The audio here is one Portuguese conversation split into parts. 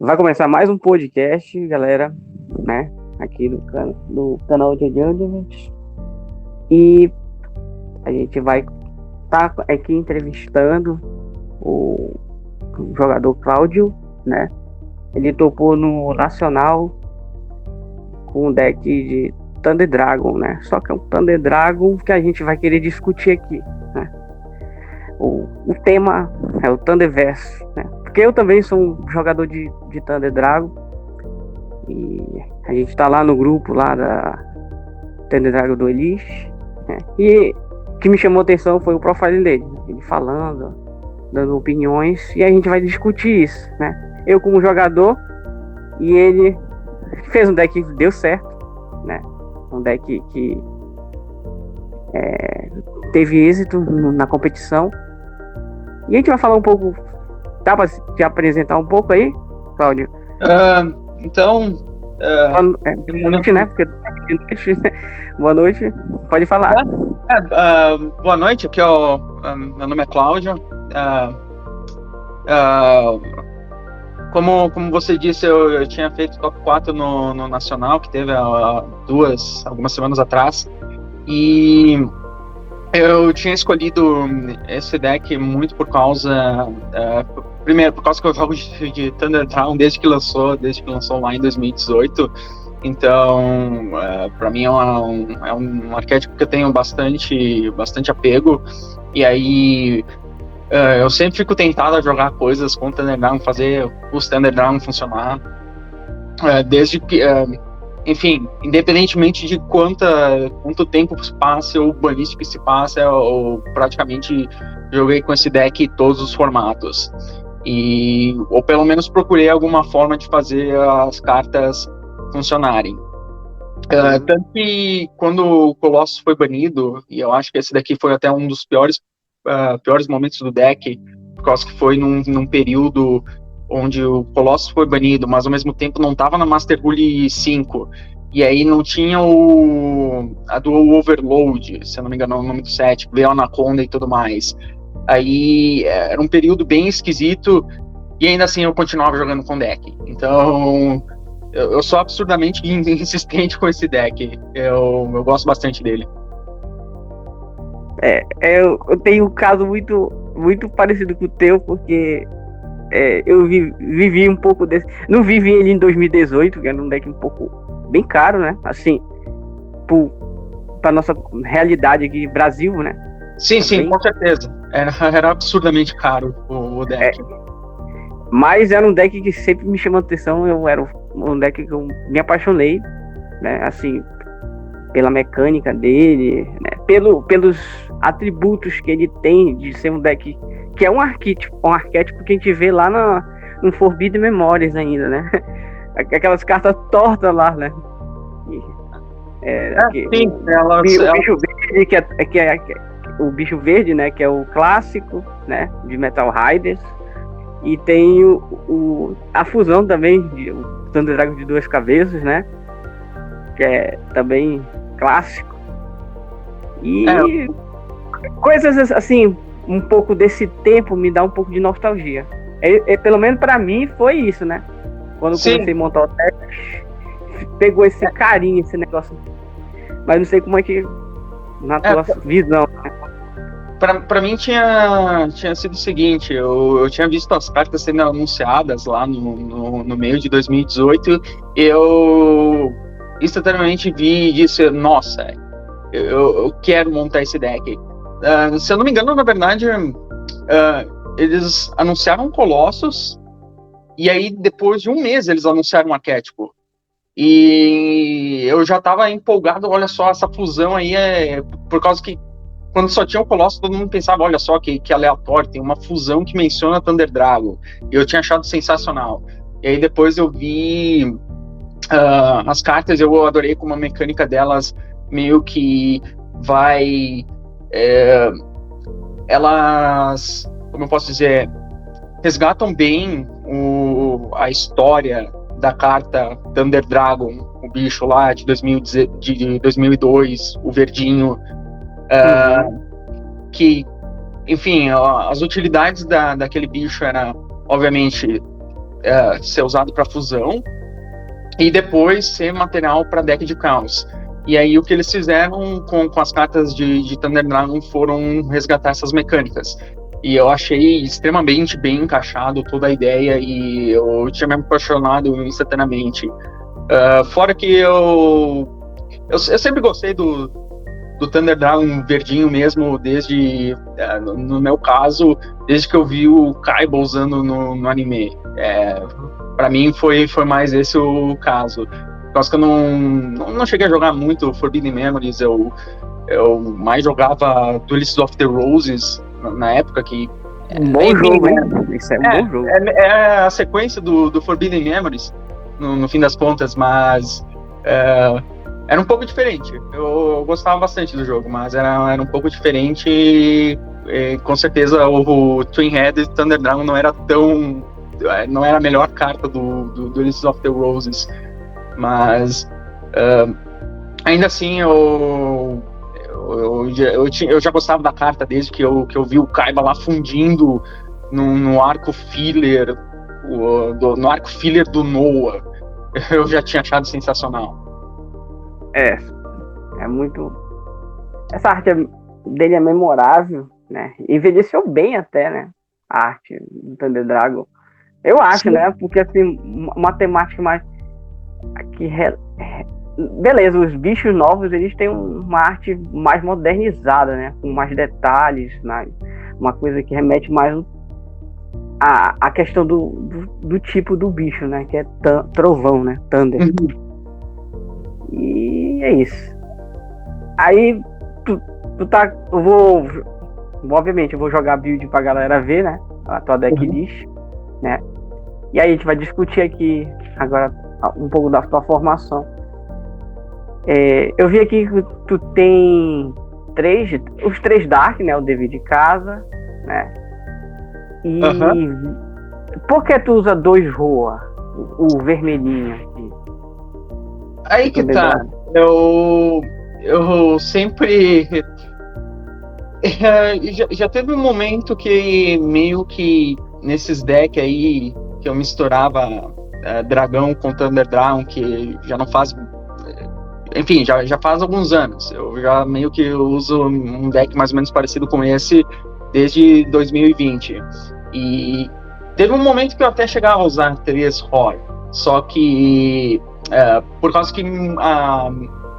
Vai começar mais um podcast, galera, né? Aqui do canal de Adjustment. E a gente vai estar aqui entrevistando o jogador Cláudio, né? Ele topou no Nacional com um deck de Thunder Dragon, né? Só que é um Thunder Dragon que a gente vai querer discutir aqui, né? O tema é o Thunderverse, né? Porque eu também sou um jogador de Thunder Dragon e a gente tá lá no grupo lá da Thunder Dragon do Elite, né? E o que me chamou a atenção foi o profile dele, ele falando, dando opiniões, e a gente vai discutir isso, né? Eu como jogador e ele fez um deck que deu certo, né? Um deck que teve êxito na competição. E a gente vai falar um pouco. Dá pra te apresentar um pouco aí, Cláudio? Boa noite, né? Porque boa noite, pode falar. Boa noite, aqui meu nome é Cláudio. Como você disse, eu tinha feito top 4 no Nacional, que teve algumas semanas atrás, e eu tinha escolhido esse deck muito por causa, primeiro, por causa que eu jogo de Thunder Dragon desde que lançou lá em 2018, então, para mim é um arquétipo que eu tenho bastante apego, e aí eu sempre fico tentado a jogar coisas com o Thunder Dragon, fazer os Thunder Dragon funcionar, desde que, enfim, independentemente de quanto tempo passa ou banista que se passa, eu praticamente joguei com esse deck todos os formatos, ou pelo menos procurei alguma forma de fazer as cartas funcionarem. Tanto que quando o Colossus foi banido, e eu acho que esse daqui foi até um dos piores momentos do deck, por causa que foi num período onde o Colossus foi banido, mas ao mesmo tempo não estava na Master Rule 5, e aí não tinha a do Overload, se eu não me engano é o nome do set, veio a Anaconda e tudo mais. Aí era um período bem esquisito, e ainda assim eu continuava jogando com deck. Então eu sou absurdamente insistente com esse deck, eu gosto bastante dele. Eu tenho um caso muito, muito parecido com o teu, porque eu vivi um pouco desse. Não vivi ele em 2018, que era um deck um pouco bem caro, né? Assim, para nossa realidade aqui, Brasil, né? Sim, com certeza. Era absurdamente caro o deck. Mas era um deck que sempre me chamou a atenção. Era um deck que eu me apaixonei, né? Assim, pela mecânica dele, né? Pelos atributos que ele tem de ser um deck que é um arquétipo que a gente vê lá no Forbidden Memories ainda, né? Aquelas cartas tortas lá, né? Sim, o bicho verde, que é o bicho verde, né? Que é o clássico, né? De Metal Riders. E tem a fusão também, o Thunder Dragon de 2 cabeças, né? Que é também clássico. E coisas assim, um pouco desse tempo me dá um pouco de nostalgia. Pelo menos pra mim foi isso, né? Quando eu comecei a montar o deck, pegou esse carinho, esse negócio. Mas não sei como é que na tua visão, né? Pra mim tinha sido o seguinte, eu tinha visto as cartas sendo anunciadas lá no meio de 2018, eu instantaneamente vi e disse, nossa, eu quero montar esse deck. Se eu não me engano, na verdade, eles anunciaram Colossus, e aí depois de um mês eles anunciaram um arquétipo. E eu já tava empolgado, olha só, essa fusão aí por causa que quando só tinha o Colossus, todo mundo pensava, olha só que aleatório, tem uma fusão que menciona Thunder Dragon. E eu tinha achado sensacional. E aí depois eu vi as cartas, eu adorei como a mecânica delas meio que vai... elas, como eu posso dizer, resgatam bem a história da carta Thunder Dragon, o bicho lá de 2002, o verdinho, que, enfim, as utilidades daquele bicho era, obviamente, ser usado para fusão e depois ser material para deck de caos. E aí o que eles fizeram com as cartas de Thunder Dragon foram resgatar essas mecânicas. E eu achei extremamente bem encaixado toda a ideia e eu tinha me apaixonado instantaneamente. Fora que eu sempre gostei do Thunder Dragon verdinho mesmo, desde, no meu caso, desde que eu vi o Kaiba usando no anime. Pra mim foi mais esse o caso. Por causa que eu não cheguei a jogar muito Forbidden Memories, eu mais jogava Duelists of the Roses na época, que Um bom jogo, hein? Isso é um bom jogo. É a sequência do Forbidden Memories, no fim das contas, mas era um pouco diferente. Eu gostava bastante do jogo, mas era um pouco diferente e com certeza o Twin Head Thunder Dragon não era a melhor carta do Duelists of the Roses, mas ainda assim eu já gostava da carta desde que eu vi o Kaiba lá fundindo no arco filler, no arco filler do Noah. Eu já tinha achado sensacional. É muito. Essa arte dele é memorável, né? Envelheceu bem até, né? A arte do Thunder Dragon. Eu acho, sim, né? Porque assim, uma temática mais. Beleza, os bichos novos eles têm uma arte mais modernizada, né? Com mais detalhes, uma coisa que remete mais a questão do tipo do bicho, né? Que é trovão, né? Thunder. E é isso. Aí obviamente eu vou jogar a build pra galera ver, né? A tua decklist, né? E aí a gente vai discutir aqui agora um pouco da tua formação. Eu vi aqui que tu tem os 3 Dark, né? O dever de casa, né? E por que tu usa 2 Roa? O vermelhinho aqui. Aí que tá. Eu sempre. Já teve um momento que meio que nesses decks aí que eu misturava dragão com Thunder Dragon, que já não faz. Enfim, já faz alguns anos. Eu já meio que uso um deck mais ou menos parecido com esse desde 2020. E teve um momento que eu até chegava a usar 3 Horror, só que por causa que a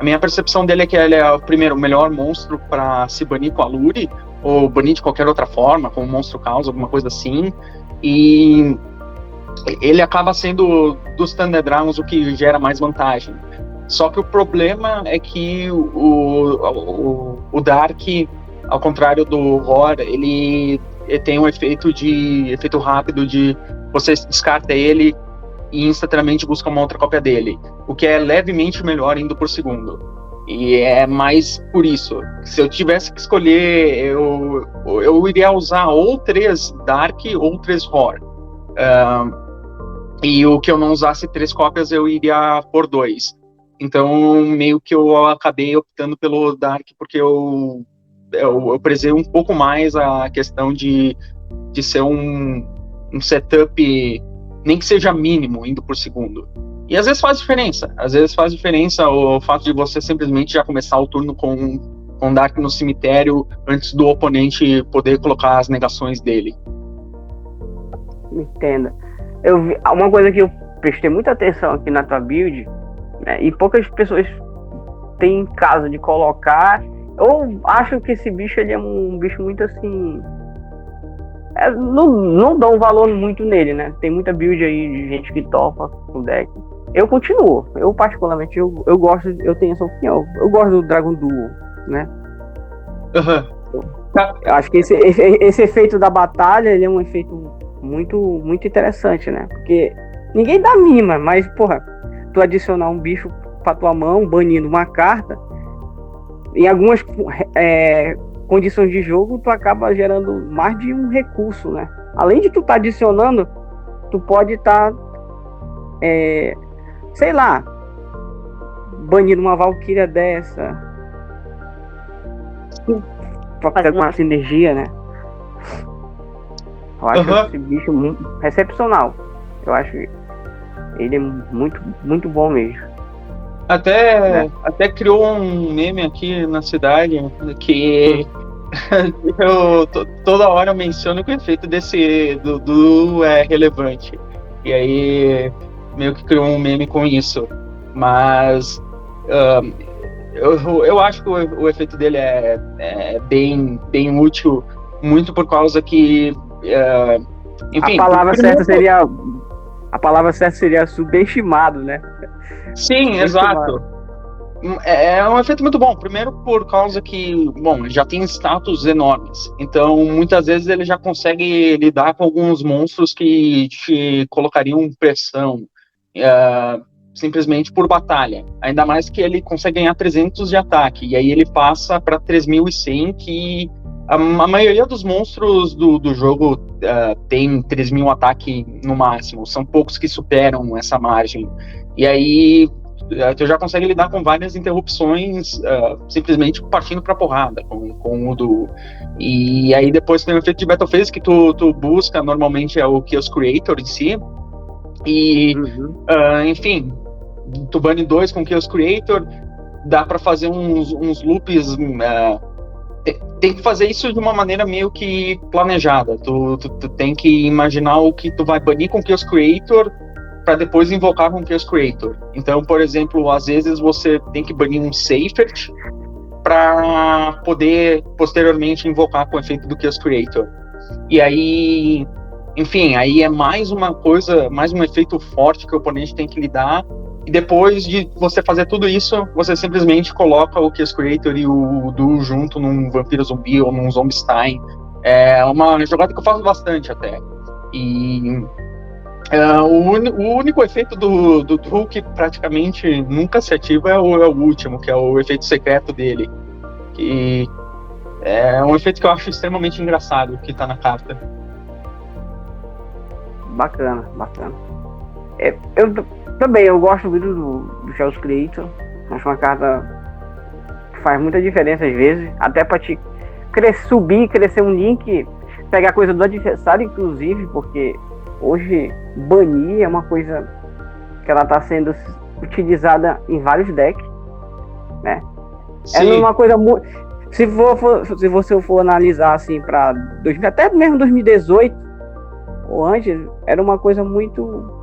minha percepção dele é que ele é o melhor monstro para se banir com a Lure, ou banir de qualquer outra forma, como monstro caos, alguma coisa assim, e ele acaba sendo dos Thunder Dragons o que gera mais vantagem. Só que o problema é que o Dark, ao contrário do Horror, ele tem um efeito rápido de você descarta ele e instantaneamente busca uma outra cópia dele, o que é levemente melhor indo por segundo. E é mais por isso. Se eu tivesse que escolher, eu iria usar ou 3 Dark ou 3 Horror. E o que eu não usasse 3 cópias, eu iria por 2. Então, meio que eu acabei optando pelo Dark, porque eu prezei um pouco mais a questão de ser um setup, nem que seja mínimo, indo por segundo. E às vezes faz diferença. Às vezes faz diferença o fato de você simplesmente já começar o turno com Dark no cemitério antes do oponente poder colocar as negações dele. Entenda. Uma coisa que eu prestei muita atenção aqui na tua build, né, e poucas pessoas têm caso de colocar, ou acham que esse bicho ele é um bicho muito assim, não dão valor muito nele, né? Tem muita build aí de gente que topa o deck. Eu continuo, eu particularmente eu gosto, eu tenho essa opinião, eu gosto do Dragon Duel, né? Eu acho que esse efeito da batalha, ele é um efeito muito, muito interessante, né? Porque ninguém dá mínima, mas porra, tu adicionar um bicho pra tua mão, banindo uma carta, em algumas condições de jogo, tu acaba gerando mais de um recurso, né? Além de tu tá adicionando, tu pode estar, sei lá, banindo uma Valkyria dessa, pra fazer uma sinergia, né? Eu acho esse bicho muito excepcional. Eu acho ele muito, muito bom mesmo. Até criou um meme aqui na cidade que toda hora eu menciono que o efeito do Du é relevante. E aí meio que criou um meme com isso. Mas eu acho que o efeito dele é bem útil, muito por causa que. Enfim, a palavra certa seria subestimado, né? Sim, exato. É um efeito muito bom. Primeiro por causa que, bom, já tem status enormes. Então, muitas vezes ele já consegue lidar com alguns monstros que te colocariam pressão simplesmente por batalha. Ainda mais que ele consegue ganhar 300 de ataque. E aí ele passa para 3.100, que a maioria dos monstros do jogo tem 3.000 ataque no máximo. São poucos que superam essa margem. E aí tu já consegue lidar com várias interrupções simplesmente partindo pra porrada com o do. E aí depois tem o efeito de Battle Phase que tu busca, normalmente é o Chaos Creator em si. E, enfim, tu bane 2 com Chaos Creator, dá pra fazer uns loops. Tem que fazer isso de uma maneira meio que planejada. Tu tem que imaginar o que tu vai banir com Chaos Creator para depois invocar com Chaos Creator. Então, por exemplo, às vezes você tem que banir um Seifert para poder posteriormente invocar com o efeito do Chaos Creator. E aí, enfim, aí é mais uma coisa, mais um efeito forte que o oponente tem que lidar. E depois de você fazer tudo isso, você simplesmente coloca o Chaos Creator e o Du junto num Vampiro Zumbi ou num Zombie-Stein. É uma jogada que eu faço bastante até. E o único efeito do Du que praticamente nunca se ativa é o último, que é o efeito secreto dele. Que é um efeito que eu acho extremamente engraçado, que tá na carta. Bacana. Eu gosto muito do Chaos Creator. Acho uma carta que faz muita diferença às vezes, até pra te subir, crescer um link, pegar coisa do adversário, inclusive, porque hoje banir é uma coisa que ela está sendo utilizada em vários decks, né? Sim. É uma coisa muito. Se você for analisar assim para até mesmo 2018 ou antes, era uma coisa muito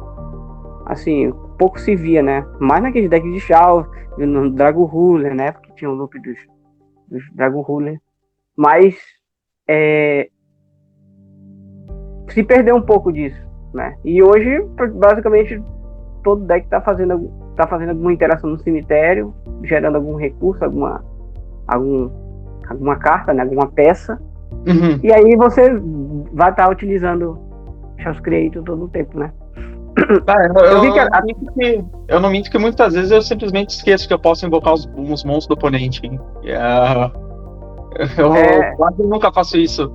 assim, pouco se via, né? Mais naqueles decks de Shaw, no Dragon Ruler, né? Porque tinha o loop dos Dragon Ruler, mas se perdeu um pouco disso, né? E hoje, basicamente, todo deck tá fazendo alguma interação no cemitério, gerando algum recurso, alguma carta, né? Alguma peça. Uhum. E aí você vai estar utilizando Chaos Creator todo o tempo, né? Eu não minto que muitas vezes eu simplesmente esqueço que eu posso invocar os monstros do oponente. Eu quase nunca faço isso.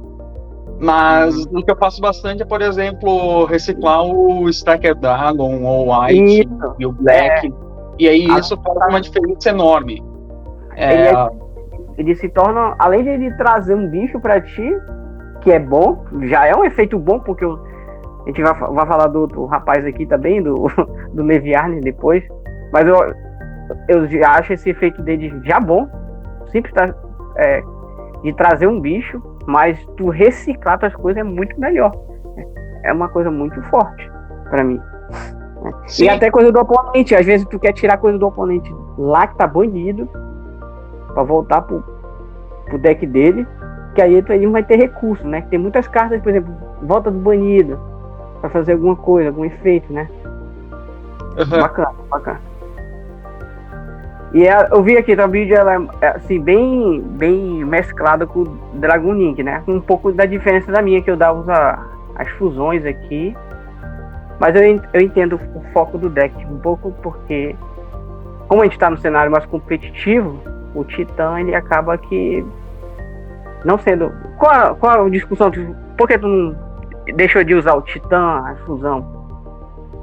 Mas o que eu faço bastante é, por exemplo, reciclar o Stacker Dragon, ou o White e o Black. E aí isso faz uma diferença enorme. Ele se torna, além de ele trazer um bicho pra ti, que é bom, já é um efeito bom, porque a gente vai falar do outro rapaz aqui também, do Leviarne depois. Mas eu já acho esse efeito dele já bom. Sempre tá de trazer um bicho, mas tu reciclar tuas coisas é muito melhor. É uma coisa muito forte pra mim. Sim. E até coisa do oponente. Às vezes tu quer tirar coisa do oponente lá que tá banido pra voltar pro deck dele, que aí ele não vai ter recurso, né? Tem muitas cartas, por exemplo, volta do banido pra fazer alguma coisa, algum efeito, né? Uhum. Bacana. E eu vi aqui, a vídeo ela é assim, bem mesclada com o Dragon Link, né? Um pouco da diferença da minha, que eu dava as fusões aqui. Mas eu entendo o foco do deck um pouco, porque como a gente tá no cenário mais competitivo, o Titã, ele acaba que não sendo... Qual a discussão? Por que tu não deixou de usar o Titã, a fusão?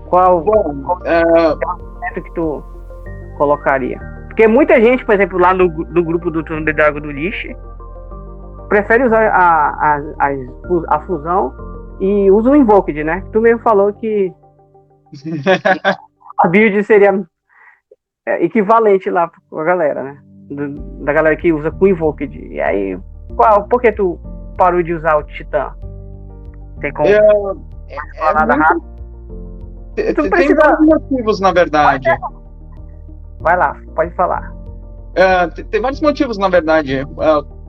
Qual é o argumento que tu colocaria? Porque muita gente, por exemplo, lá no grupo do Turno de Dragon do Lich, prefere usar a fusão e usa o Invoked, né? Tu mesmo falou que A build seria equivalente lá pra galera, né? Da galera que usa com Invoked. E aí, por que tu parou de usar o Titã? Tem como falar nada rápido? Tem vários motivos, na verdade. Vai lá, pode falar. Tem vários motivos, na verdade.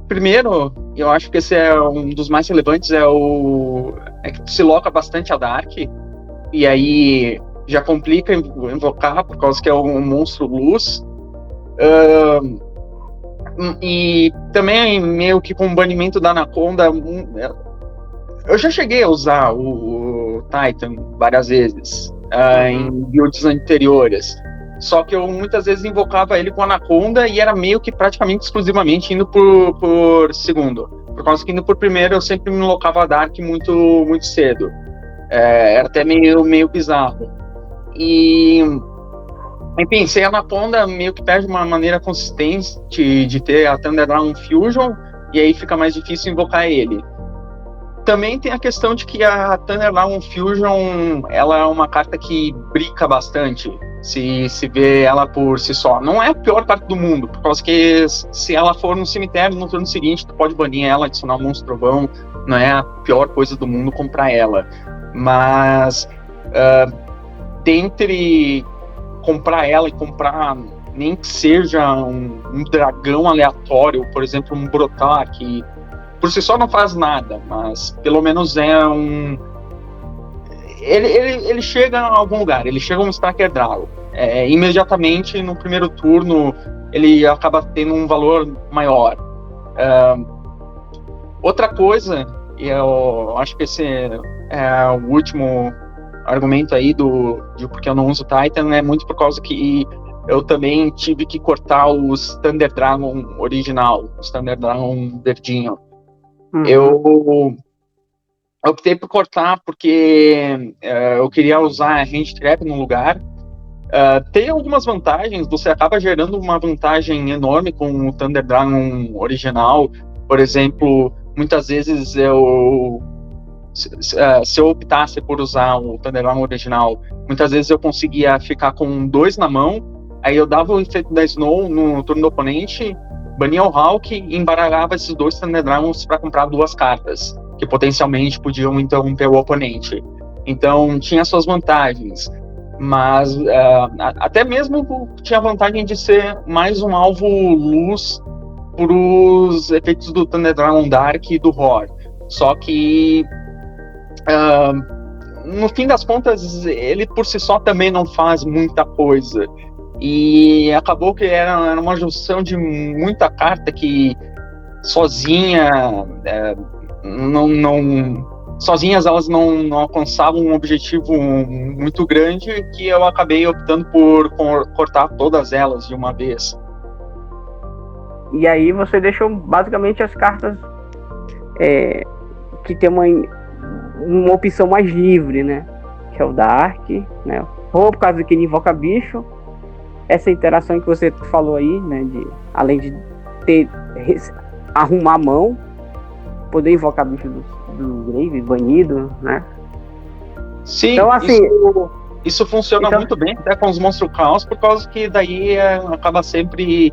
Primeiro, eu acho que esse é um dos mais relevantes, é que tu se loca bastante a Dark, e aí já complica invocar, por causa que é um monstro luz. E também, meio que com o banimento da Anaconda, eu já cheguei a usar o Titan várias vezes, em builds anteriores. Só que eu muitas vezes invocava ele com Anaconda e era meio que praticamente exclusivamente indo por segundo. Por causa que indo por primeiro eu sempre me locava a Dark muito, muito cedo. Era até meio bizarro. E pensei, a Anaconda meio que perde uma maneira consistente de ter a Thunder Dragon Fusion, e aí fica mais difícil invocar ele. Também tem a questão de que a Thunder Dragon Fusion, ela é uma carta que brinca bastante, se vê ela por si só. Não é a pior carta do mundo, por causa que se ela for no cemitério no turno seguinte, tu pode banir ela, adicionar um monstro trovão, não é a pior coisa do mundo comprar ela. Mas, dentre comprar ela e comprar nem que seja um dragão aleatório, por exemplo, um Brotar, que por si só não faz nada, mas pelo menos é um... Ele chega a algum lugar, ele chega a um Stacker Dragon. Imediatamente no primeiro turno ele acaba tendo um valor maior. Outra coisa, e eu acho que esse é o último argumento aí de porque eu não uso Titan, é muito por causa que eu também tive que cortar os Thunder Dragon original, os Thunder Dragon verdinho. Eu optei por cortar porque eu queria usar a Hand Trap no lugar. Tem algumas vantagens, você acaba gerando uma vantagem enorme com o Thunder Dragon original. Por exemplo, muitas vezes se eu optasse por usar o Thunder Dragon original, muitas vezes eu conseguia ficar com 2 na mão, aí eu dava o efeito da Snow no turno do oponente, bania o Hawk e embaralhava esses 2 Thunder Dragons para comprar 2 cartas, que potencialmente podiam interromper o oponente. Então tinha suas vantagens, mas até mesmo tinha a vantagem de ser mais um alvo luz para os efeitos do Thunder Dragon Dark e do Roar. Só que no fim das contas ele por si só também não faz muita coisa, e acabou que era uma junção de muita carta que sozinha sozinhas elas não alcançavam um objetivo muito grande, que eu acabei optando por cortar todas elas de uma vez. E aí você deixou basicamente as cartas que tem uma opção mais livre, né? Que é o Dark, né? Ou por causa que ele invoca bicho. Essa interação que você falou aí, né? Além de arrumar a mão, poder invocar bicho do Grave, banido, né? Sim, então, assim, isso funciona muito bem até com os Monstro Caos, por causa que daí acaba sempre...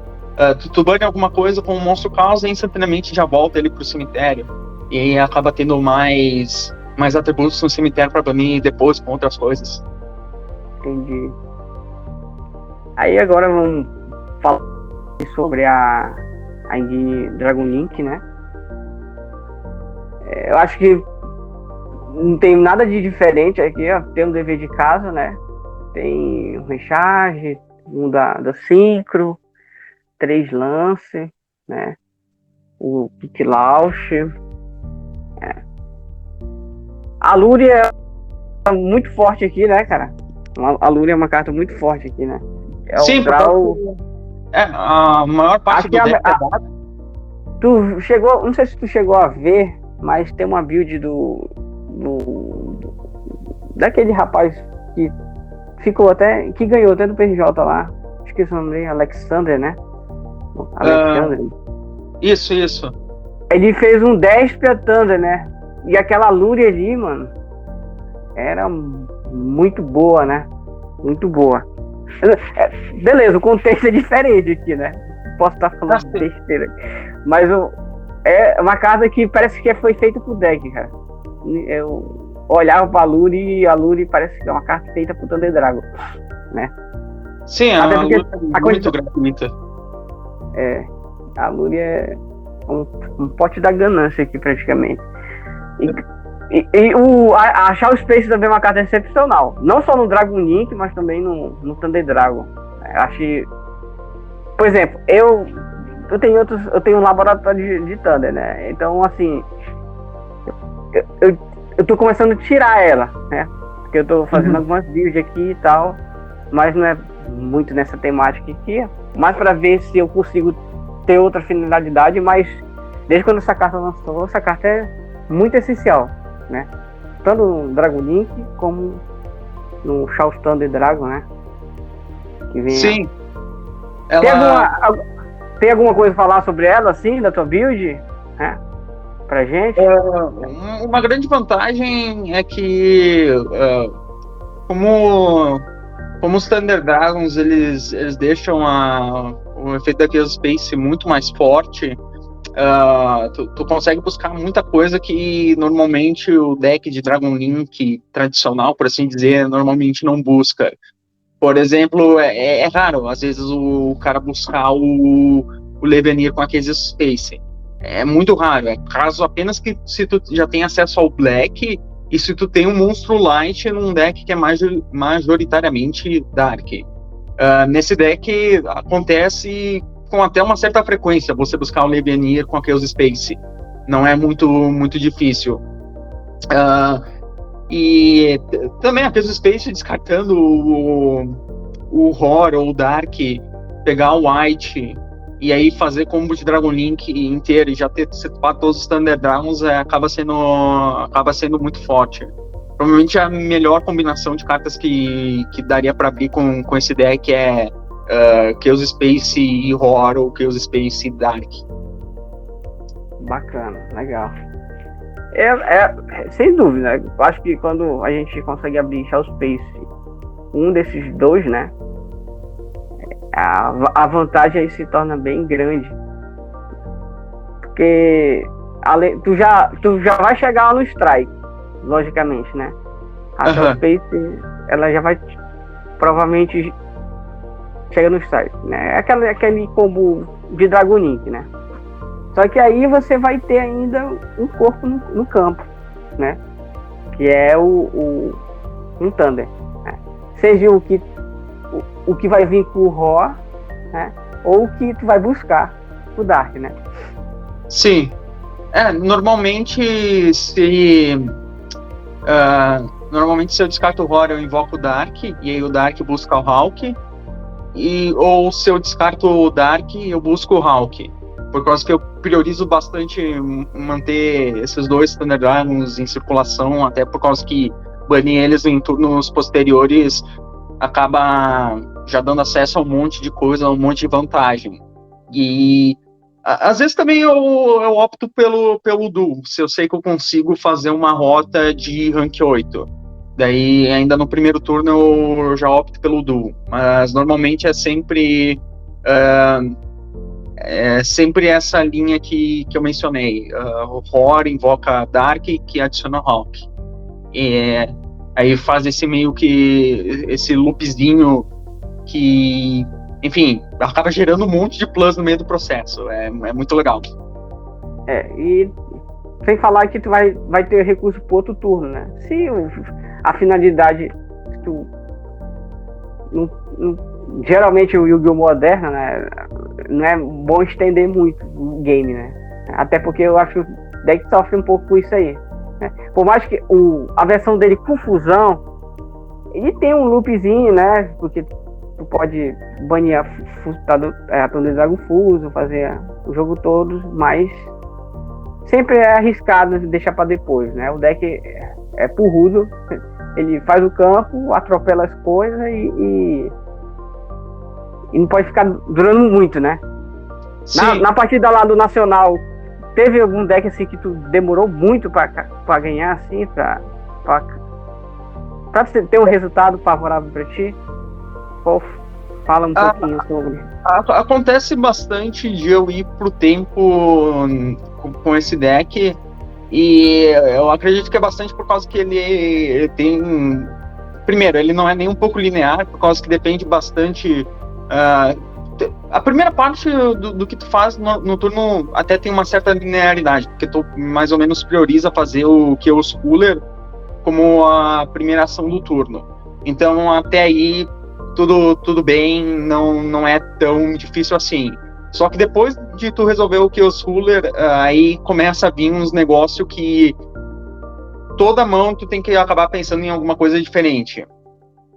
tu bane alguma coisa com o Monstro Caos e instantaneamente já volta ele pro cemitério. E aí acaba tendo mais atributos no cemitério para banir depois com outras coisas. Entendi. Aí agora vamos falar sobre a Dragon Link, né? Eu acho que não tem nada de diferente aqui, ó. Tem um dever de casa, né? Tem um recharge, um da Synchro, 3 lance, né? O Pick Launch. A Lúria é muito forte aqui, né, cara? A Lúria é uma carta muito forte aqui, né? Sim, a maior parte do deck tu chegou, não sei se tu chegou a ver, mas tem uma build daquele rapaz que que ganhou até do PRJ lá, esqueci o nome dele, Alexander, né? Alexander. Isso. Ele fez um 10 pra Thunder, né? E aquela Lúria ali, mano, era muito boa, né? Muito boa. Beleza, o contexto é diferente aqui, né? Posso estar falando besteira. Mas é uma carta que parece que foi feita pro deck, cara. Eu olhava pra Luri e a Luri parece que é uma carta feita pro Thunder Dragon, né? Sim, a Luri é muito gratuita. A Luri é um pote da ganância aqui, praticamente. A Shadow Space também é uma carta excepcional. Não só no Dragon Link, mas também no Thunder Dragon. Acho que, por exemplo, eu tenho um laboratório de Thunder, né? Então, assim, eu tô começando a tirar ela, né? Porque eu tô fazendo algumas builds aqui e tal, mas não é muito nessa temática aqui. Mais pra ver se eu consigo ter outra finalidade, mas desde quando essa carta lançou, essa carta é muito essencial, né? Tanto no Dragon Link como no Shadow Thunder Dragon, né? Que vem. Sim. Tem alguma coisa a falar sobre ela, assim, da tua build? Né? Pra gente? Uma grande vantagem é que, como os Thunder Dragons, eles deixam o efeito da Chaos Space muito mais forte, tu consegue buscar muita coisa que normalmente o deck de Dragon Link tradicional, por assim dizer, normalmente não busca. Por exemplo, é raro, às vezes, o cara buscar o Levenir com a Chaos Space. É muito raro, é caso apenas que se tu já tem acesso ao Black e se tu tem um Monstro Light num deck que é majoritariamente Dark. Nesse deck acontece com até uma certa frequência você buscar o Levenir com a Chaos Space. Não é muito difícil. E também a Chaos Space descartando o Horror ou o Dark, pegar o White e aí fazer combo de Dragon Link inteiro e já ter setupado todos os Thunder Dragons acaba sendo muito forte. Provavelmente a melhor combinação de cartas que daria para abrir com esse deck é Chaos Space e Horror ou Chaos Space Dark. Bacana, legal. Sem dúvida, né? Acho que quando a gente consegue abrir Shadow Space, um desses dois, né? A vantagem aí se torna bem grande. Porque tu já vai chegar lá no Strike, logicamente, né? A Shadow Space, ela já vai provavelmente chegar no Strike, né? Aquele combo de Dragon Link, né? Só que aí você vai ter ainda um corpo no campo, né? Que é um Thunder, né? Seja o que vai vir com o Roar, né? Ou o que tu vai buscar o Dark, né? Sim. Normalmente se eu descarto o Roar, eu invoco o Dark, e aí o Dark busca o Hawk, ou se eu descarto o Dark, eu busco o Hawk. Por causa que eu priorizo bastante manter esses dois Thunder Dragons em circulação, até por causa que banir eles em turnos posteriores acaba já dando acesso a um monte de coisa, a um monte de vantagem. E às vezes também eu opto pelo duo, se eu sei que eu consigo fazer uma rota de rank 8. Daí ainda no primeiro turno eu já opto pelo duo, mas normalmente é sempre essa linha que eu mencionei. O Horror invoca Dark, que adiciona Hawk. Aí faz esse meio que esse loopzinho que, enfim, acaba gerando um monte de plus no meio do processo. É muito legal. E sem falar que tu vai ter recurso pro outro turno, né? Se a finalidade geralmente o Yu-Gi-Oh! Moderno, né? Não é bom estender muito o game, né? Até porque eu acho que o deck sofre um pouco com isso aí, né? Por mais que a versão dele com fusão, ele tem um loopzinho, né? Porque tu pode banir a Thunder Dragon Fuso, fazer o jogo todo, mas sempre é arriscado deixar pra depois, né? O deck é purrudo, ele faz o campo, atropela as coisas e não pode ficar durando muito, né? Na partida lá do Nacional, teve algum deck assim que tu demorou muito pra ganhar, assim, pra pra você ter um resultado favorável pra ti, fala um pouquinho sobre. Acontece bastante de eu ir pro tempo com esse deck, e eu acredito que é bastante por causa que ele tem... Primeiro, ele não é nem um pouco linear, por causa que depende bastante... a primeira parte do que tu faz no turno até tem uma certa linearidade, porque tu mais ou menos prioriza fazer o Chaos Cooler como a primeira ação do turno. Então, até aí, tudo bem, não é tão difícil assim. Só que depois de tu resolver o Chaos Cooler, aí começa a vir uns negócios que toda mão tu tem que acabar pensando em alguma coisa diferente.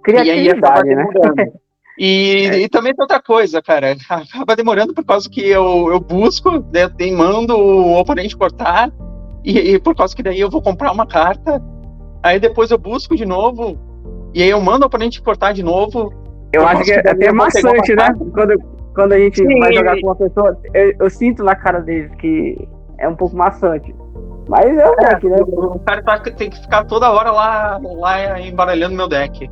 Criatividade, e aí acaba né? demorando. E também tem outra coisa, cara, acaba demorando por causa que eu busco, né, mando o oponente cortar, e por causa que daí eu vou comprar uma carta, aí depois eu busco de novo, e aí eu mando o oponente cortar de novo. Eu acho que é até maçante, né? Quando a gente vai jogar com uma pessoa, eu sinto na cara deles que é um pouco maçante. Mas é o deck, né? O cara tem que ficar toda hora lá embaralhando meu deck.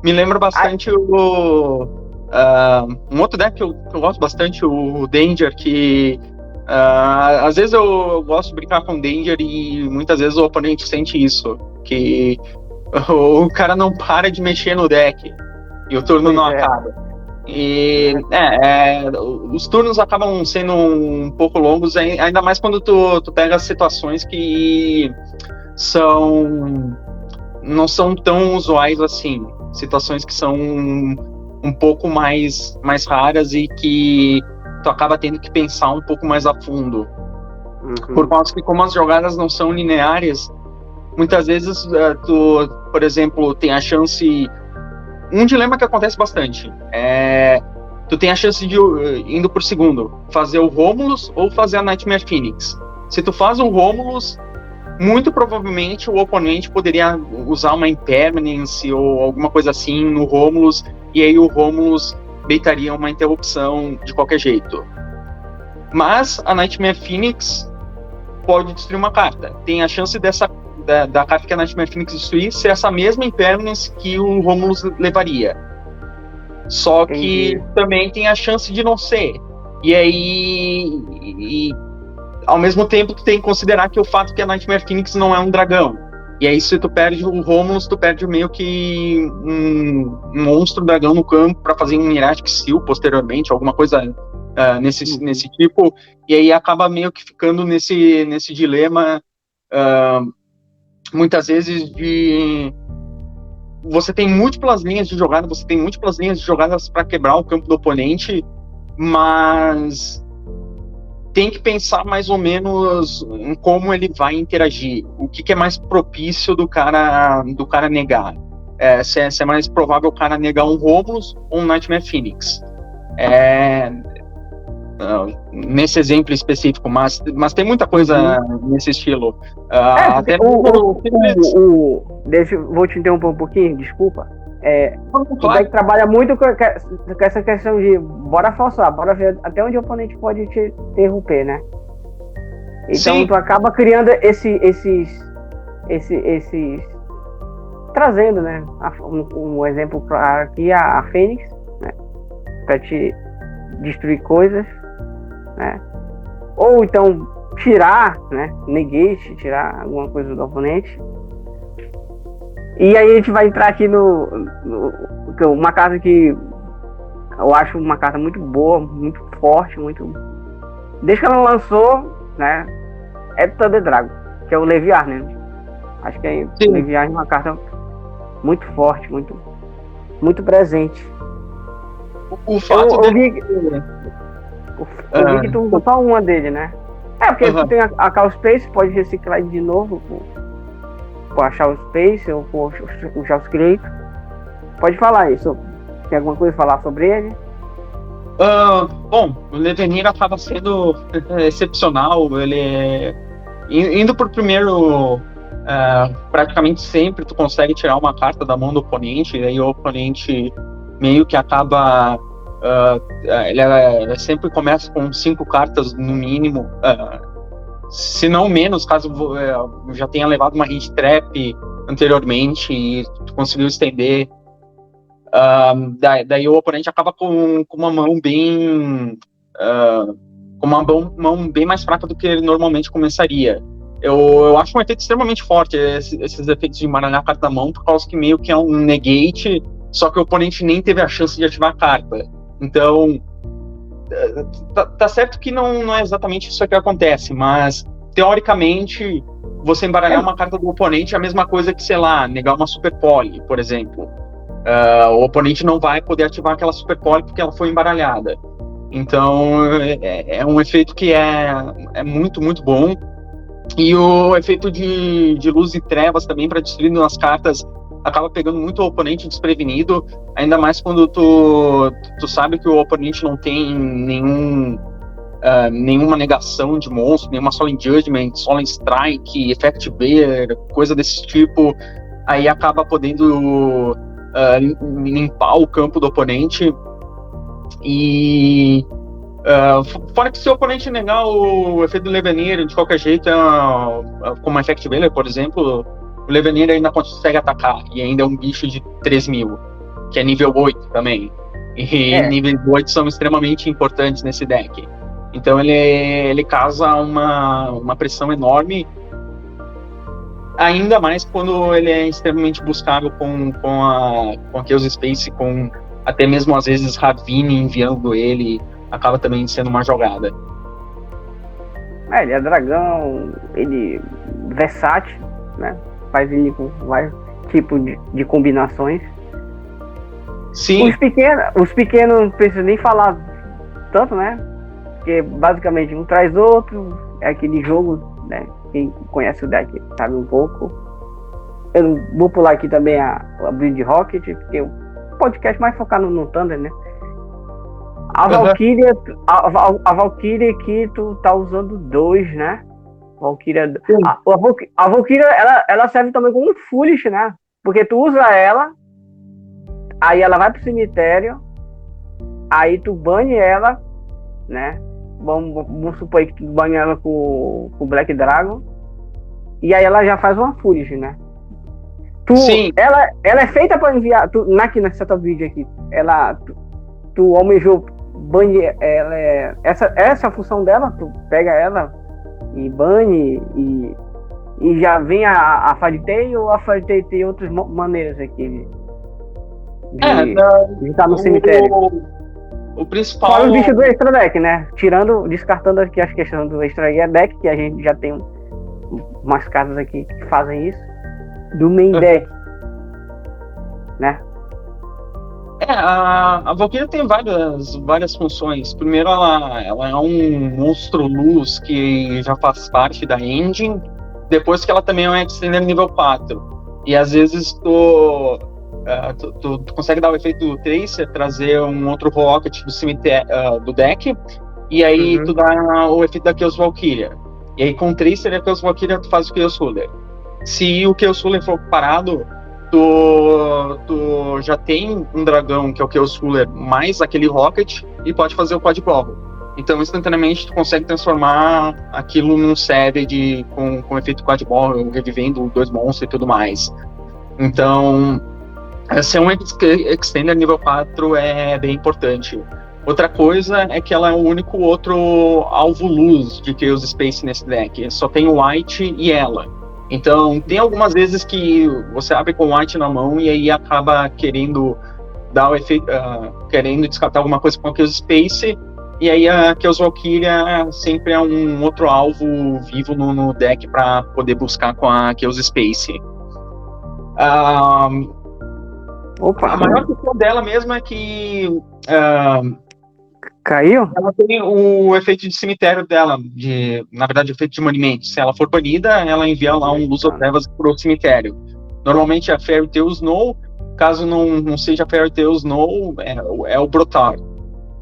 Me lembra bastante um outro deck que eu gosto bastante, o Danger, que às vezes eu gosto de brincar com o Danger e muitas vezes o oponente sente isso, que o cara não para de mexer no deck e o turno não acaba. E os turnos acabam sendo um pouco longos, ainda mais quando tu pega situações que não são tão usuais assim, situações que são um pouco mais raras e que tu acaba tendo que pensar um pouco mais a fundo. Por causa que, como as jogadas não são lineares, muitas vezes tu, por exemplo, tem a chance... Um dilema que acontece bastante tu tem a chance de, indo por segundo, fazer o Romulus ou fazer a Nightmare Phoenix. Se tu faz o Romulus, muito provavelmente o oponente poderia usar uma Impermanence ou alguma coisa assim no Romulus, e aí o Romulus baitaria uma interrupção de qualquer jeito. Mas a Nightmare Phoenix pode destruir uma carta. Tem a chance da carta que a Nightmare Phoenix destruir ser essa mesma Impermanence que o Romulus levaria. Só que também tem a chance de não ser. E aí... ao mesmo tempo, tu tem que considerar que o fato que a Nightmare Phoenix não é um dragão. E aí, se tu perde o Romulus, tu perde meio que um monstro dragão no campo para fazer um Miratic Seal posteriormente, alguma coisa nesse tipo. E aí acaba meio que ficando nesse dilema, muitas vezes, de... Você tem múltiplas linhas de jogada, você tem múltiplas linhas de jogadas para quebrar o campo do oponente, mas... tem que pensar mais ou menos em como ele vai interagir, o que é mais propício do cara negar. Se é mais provável o cara negar um Romulus ou um Nightmare Phoenix. Nesse exemplo específico, mas tem muita coisa nesse estilo. Até vou te interromper um pouquinho, desculpa. O deck trabalha muito com essa questão de bora forçar, bora ver até onde o oponente pode te interromper, né? Então sim, tu acaba criando esses trazendo, né? Um exemplo claro aqui, a Fênix, né? Pra te destruir coisas, né? Ou então tirar, né? Negate, tirar alguma coisa do oponente. E aí a gente vai entrar aqui uma carta que eu acho uma carta muito boa, muito forte, desde que ela lançou, né, é Thunder Dragon, que é o Leviar, né? Acho que o Leviar é uma carta muito forte, muito presente. O fato eu vi que tu usou só uma dele, né? Porque tu tem a Call Space, pode reciclar de novo por achar o Space ou por puxar os créditos. Pode falar isso. Tem alguma coisa a falar sobre ele? Bom, o Levenir acaba sendo excepcional. Ele indo por primeiro, praticamente sempre tu consegue tirar uma carta da mão do oponente, e aí o oponente meio que acaba ele sempre começa com 5 cartas no mínimo, se não menos, caso já tenha levado uma hit trap anteriormente e tu conseguiu estender. Daí o oponente acaba com uma mão bem com uma mão bem mais fraca do que ele normalmente começaria. Eu acho um efeito extremamente forte esses efeitos de embaralhar a carta da mão, por causa que meio que é um negate, só que o oponente nem teve a chance de ativar a carta. Então tá certo que não é exatamente isso que acontece, mas teoricamente você embaralhar uma carta do oponente é a mesma coisa que, sei lá, negar uma super poly, por exemplo. O oponente não vai poder ativar aquela super poly porque ela foi embaralhada. Então é um efeito que é muito, muito bom. E o efeito de luz e trevas também para destruir as cartas acaba pegando muito o oponente desprevenido, ainda mais quando tu sabe que o oponente não tem nenhuma negação de monstro, nenhuma Solemn Judgment, Solemn Strike, Effect Bear, coisa desse tipo. Aí acaba podendo limpar o campo do oponente. E fora que se o oponente negar o efeito do Leveneiro de qualquer jeito, como Effect Bear, por exemplo, o Leveneiro ainda consegue atacar, e ainda é um bicho de 3.000, que é nível 8 também. E níveis 8 são extremamente importantes nesse deck. Então ele causa uma pressão enorme, ainda mais quando ele é extremamente buscável com a Chaos Space, com até mesmo às vezes Ravine enviando ele, acaba também sendo uma jogada. Ele é dragão, ele é versátil, né? Faz ele com vários tipos de combinações. Sim. Os pequenos não preciso nem falar tanto, né? Porque basicamente um traz outro, é aquele jogo, né? Quem conhece o deck sabe um pouco. Eu vou pular aqui também a Build Rocket, porque o podcast mais focado no Thunder, né? A Valkyria, a Valkyria aqui tu tá usando 2, né? A Valkyria, ela serve também como um Foolish, né? Porque tu usa ela, aí ela vai pro cemitério, aí tu bane ela, né? Vamos supor que tu bane ela com o Black Dragon, e aí ela já faz uma Foolish, né? Sim. Ela é feita para enviar, nessa tua vídeo aqui, tu almejou bane, essa função dela, tu pega ela e bane e já vem a Fairy ou a Fairy tem outras maneiras aqui de estar no cemitério. O principal... Fora os bichos do extra deck, né? Descartando aqui as questões do extra deck, que a gente já tem umas cartas aqui que fazem isso, do main deck, né? A Valkyria tem várias funções. Primeiro, ela é um monstro luz que já faz parte da engine. Depois que ela também é um extender nível 4. E às vezes tu consegue dar o efeito do Tracer, trazer um outro Rocket do cemitério do deck, e aí tu dá o efeito da Chaos Valkyria. E aí com o Tracer e a Chaos Valkyria tu faz o Chaos Ruler. Se o Chaos Ruler for parado, tu já tem um dragão, que é o Chaos Ruler, mais aquele Rocket, e pode fazer o Quad Ball. Então, instantaneamente, tu consegue transformar aquilo num Savage com efeito Quad Ball, revivendo 2 monstros e tudo mais. Então, ser um Extender nível 4 é bem importante. Outra coisa é que ela é o único outro alvo luz de Chaos Space nesse deck. Só tem o White e ela. Então, tem algumas vezes que você abre com o White na mão e aí acaba querendo dar o efeito, querendo descartar alguma coisa com a Chaos Space, e aí a Chaos Valkyria sempre é um outro alvo vivo no deck para poder buscar com a Chaos Space. A maior questão dela mesmo é que caiu? Ela tem o efeito de cemitério dela, na verdade, o efeito de banimento. Se ela for banida, ela envia lá um Luz ou Trevas pro cemitério. Normalmente é a Fairy Tail Snow, caso não seja a Fairy Tail Snow, é o Brotar.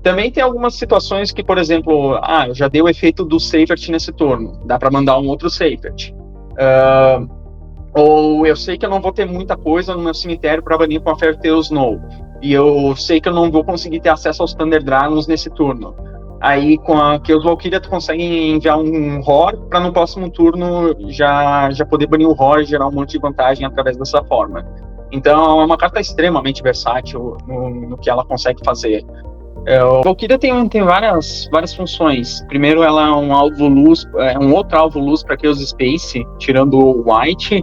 Também tem algumas situações que, por exemplo, eu já dei o efeito do Seifert nesse turno, dá para mandar um outro Seifert. Ou eu sei que eu não vou ter muita coisa no meu cemitério para banir com a Fairy Tail Snow, e eu sei que eu não vou conseguir ter acesso aos Thunder Dragons nesse turno. Aí com a Chaos Valkyria tu consegue enviar um Hor para no próximo turno já poder banir o Hor e gerar um monte de vantagem através dessa forma. Então é uma carta extremamente versátil no que ela consegue fazer. A Valkyria tem várias funções. Primeiro, ela é um alvo luz, um outro alvo luz para Chaos Space, tirando o White.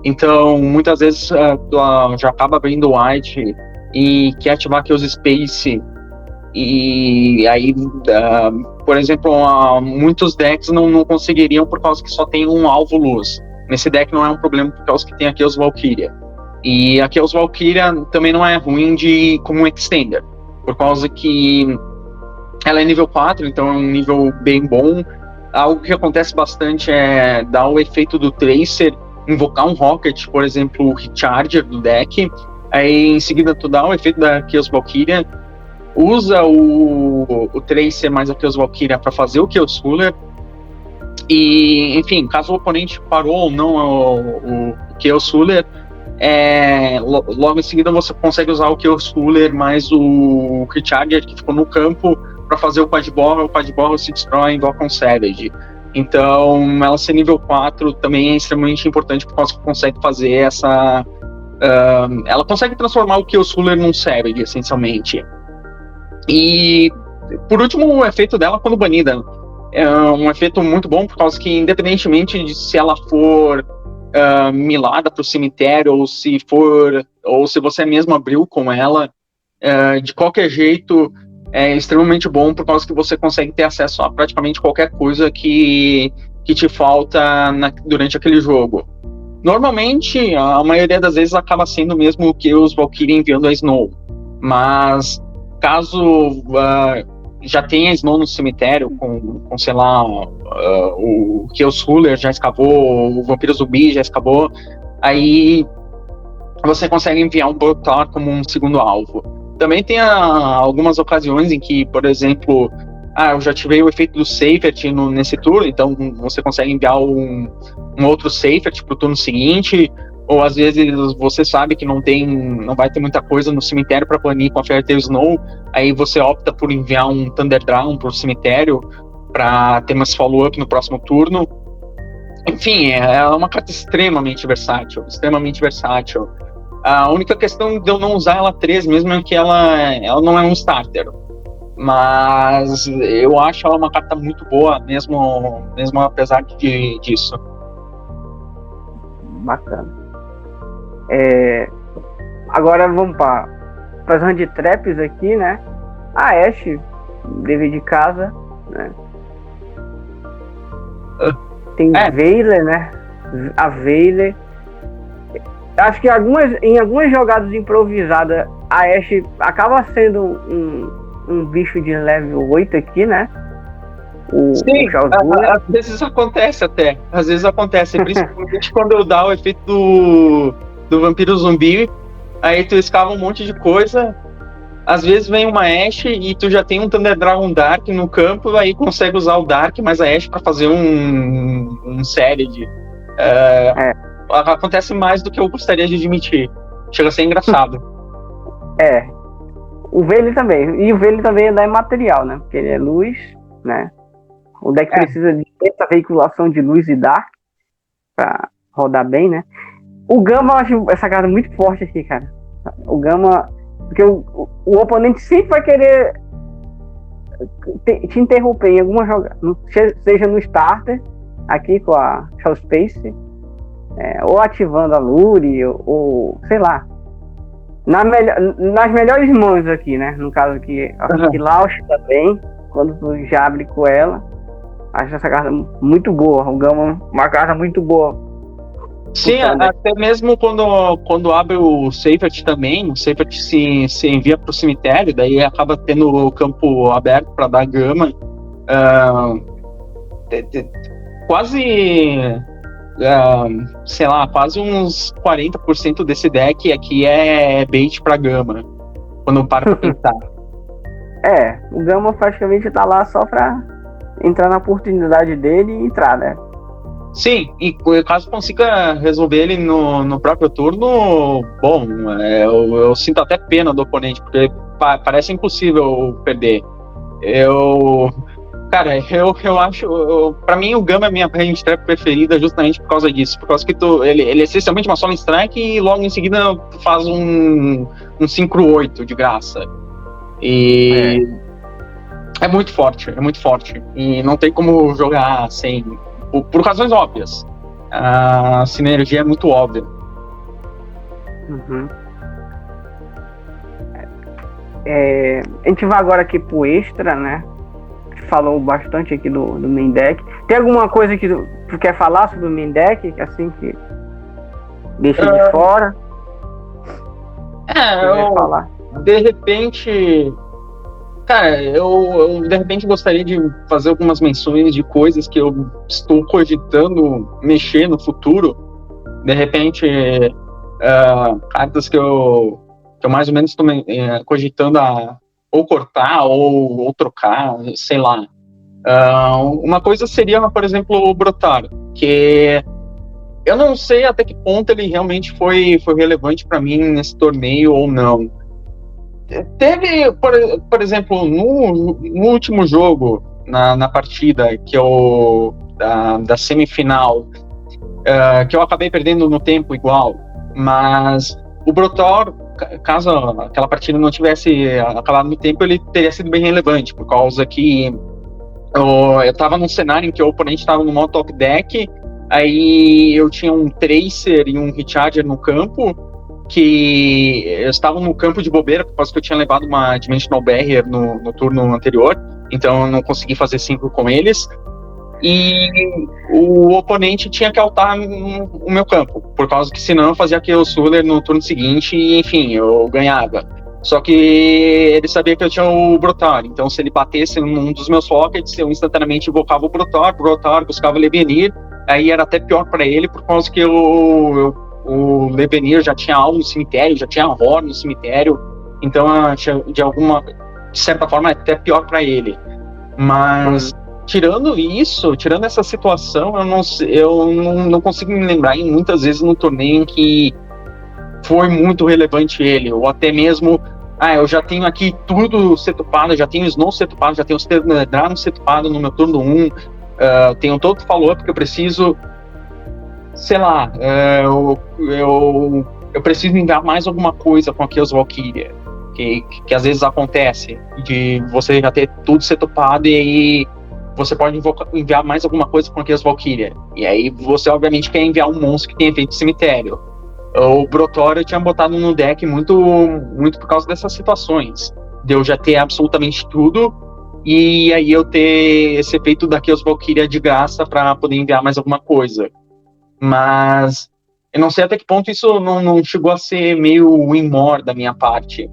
Então, muitas vezes tu já acaba abrindo o White e quer ativar Chaos Space. E aí, por exemplo, muitos decks não conseguiriam por causa que só tem um alvo luz. Nesse deck não é um problema por causa que tem a Chaos Valkyria. E a Chaos Valkyria também não é ruim como um extender, por causa que ela é nível 4, então é um nível bem bom. Algo que acontece bastante é dar o efeito do Tracer, invocar um Rocket, por exemplo, o Recharger do deck, aí em seguida tu dá o efeito da Chaos Valkyria, usa o Tracer mais a Chaos Valkyria para fazer o Chaos Ruler, e enfim, caso o oponente parou ou não o Chaos Ruler, logo em seguida você consegue usar o Chaos Ruler mais o Recharger que ficou no campo para fazer o Padborro se destrói em Vulcan Savage. Então, ela ser nível 4 também é extremamente importante porque ela consegue fazer essa... ela consegue transformar o Chaos Ruler num Savage, essencialmente. E, por último, o efeito dela quando banida. É um efeito muito bom por causa que, independentemente de se ela for milada para o cemitério ou se você mesmo abriu com ela, de qualquer jeito é extremamente bom por causa que você consegue ter acesso a praticamente qualquer coisa que te falta durante aquele jogo. Normalmente, a maioria das vezes acaba sendo mesmo que os Valkyrie enviando a Snow, mas caso já tenha Snow no cemitério com sei lá, o Chaos Ruler já escapou, o Vampiro Zumbi já escapou, aí você consegue enviar um Brotar como um segundo alvo. Também tem algumas ocasiões em que, por exemplo, eu já tive o efeito do Seifert nesse turno, então você consegue enviar um outro Seifert pro turno seguinte, ou às vezes você sabe que não vai ter muita coisa no cemitério para banir com a Fairytale Snow, aí você opta por enviar um Thunder Dragon pro cemitério para ter mais follow-up no próximo turno. Enfim, é uma carta extremamente versátil, extremamente versátil. A única questão de eu não usar ela 3 mesmo é que ela não é um starter. Mas eu acho ela uma carta muito boa, mesmo apesar disso. Bacana. Agora vamos para as hand traps aqui, né? A Ashe, dever de casa, né? Tem Veiler, né? A Veiler. Acho que em algumas jogadas improvisadas, a Ashe acaba sendo um bicho de level 8 aqui, né? Sim, às vezes acontece até. Às vezes acontece, principalmente quando eu dou o efeito do Vampiro Zumbi, aí tu escava um monte de coisa, às vezes vem uma Ashe e tu já tem um Thunder Dragon Dark no campo, aí consegue usar o Dark mais a Ashe pra fazer um Serrid. Acontece mais do que eu gostaria de admitir. Chega a ser engraçado. O Veiler também. E o Veiler também é material, né? Porque ele é luz, né? O deck precisa de essa veiculação de luz e dark pra rodar bem, né? O Gama, eu acho essa carta muito forte aqui, cara. O Gama... Porque o oponente sempre vai querer te interromper em alguma jogada. Seja no starter, aqui com a Shell Space, ou ativando a Lure, ou sei lá. Nas melhores mãos aqui, né? No caso aqui, a Launch também, quando tu já abre com ela. Acho essa carta muito boa. O Gama, uma carta muito boa. Sim, até mesmo quando abre o Seifert também, o Seifert se envia para o cemitério, daí acaba tendo o campo aberto para dar Gama. Quase uns 40% desse deck aqui é bait para Gama, quando para pensar. O Gama praticamente tá lá só para entrar na oportunidade dele e entrar, né? Sim, e caso consiga resolver ele no próprio turno, bom, eu sinto até pena do oponente, porque parece impossível perder. Cara, eu acho. Pra mim, o Gama é a minha range trap preferida justamente por causa disso. Por causa que ele é essencialmente uma solo strike e logo em seguida tu faz um Synchro 8 de graça. E é muito forte, é muito forte. E não tem como jogar sem. Por razões óbvias. A sinergia é muito óbvia. Uhum. A gente vai agora aqui pro extra, né? Falou bastante aqui do main deck. Tem alguma coisa que tu quer falar sobre o main deck? Assim que deixa de fora? Falar. De repente. Cara, eu de repente gostaria de fazer algumas menções de coisas que eu estou cogitando mexer no futuro. De repente, cartas que eu mais ou menos estou cogitando ou cortar ou trocar, sei lá. Uma coisa seria, por exemplo, o Brotar, que eu não sei até que ponto ele realmente foi relevante para mim nesse torneio ou não. Teve, por exemplo, no último jogo, na partida que eu, da semifinal, que eu acabei perdendo no tempo igual, mas o Brotor, caso aquela partida não tivesse acabado no tempo, ele teria sido bem relevante, por causa que eu estava num cenário em que o oponente estava no modo top deck, aí eu tinha um Tracer e um Recharger no campo, que eu estava no campo de bobeira, por causa que eu tinha levado uma Dimensional Barrier no turno anterior, então eu não consegui fazer 5 com eles, e o oponente tinha que altar o meu campo, por causa que senão eu fazia aquele Suler no turno seguinte e, enfim, eu ganhava. Só que ele sabia que eu tinha o Brotar, então se ele batesse num dos meus pockets, eu instantaneamente invocava o Brotar, buscava o Levenir, aí era até pior para ele, por causa que o Levenir já tinha algo no cemitério, já tinha Horror no cemitério, então de certa forma, é até pior para ele. Mas tirando isso, tirando essa situação, eu não consigo me lembrar em muitas vezes no torneio em que foi muito relevante ele, ou até mesmo, eu já tenho aqui tudo setupado, já tenho Snow setupado, já tenho o Dragon setupado no meu turno 1, tenho todo o follow-up que eu preciso, sei lá, eu preciso enviar mais alguma coisa com aqueles Valkyria, que às vezes acontece, de você já ter tudo setupado e aí você pode enviar mais alguma coisa com aqueles Valkyria, e aí você obviamente quer enviar um monstro que tem efeito de cemitério. O Brotor eu tinha botado no deck muito por causa dessas situações, de eu já ter absolutamente tudo, e aí eu ter esse efeito daqueles Valkyria de graça para poder enviar mais alguma coisa. Mas eu não sei até que ponto isso não chegou a ser meio win-more da minha parte.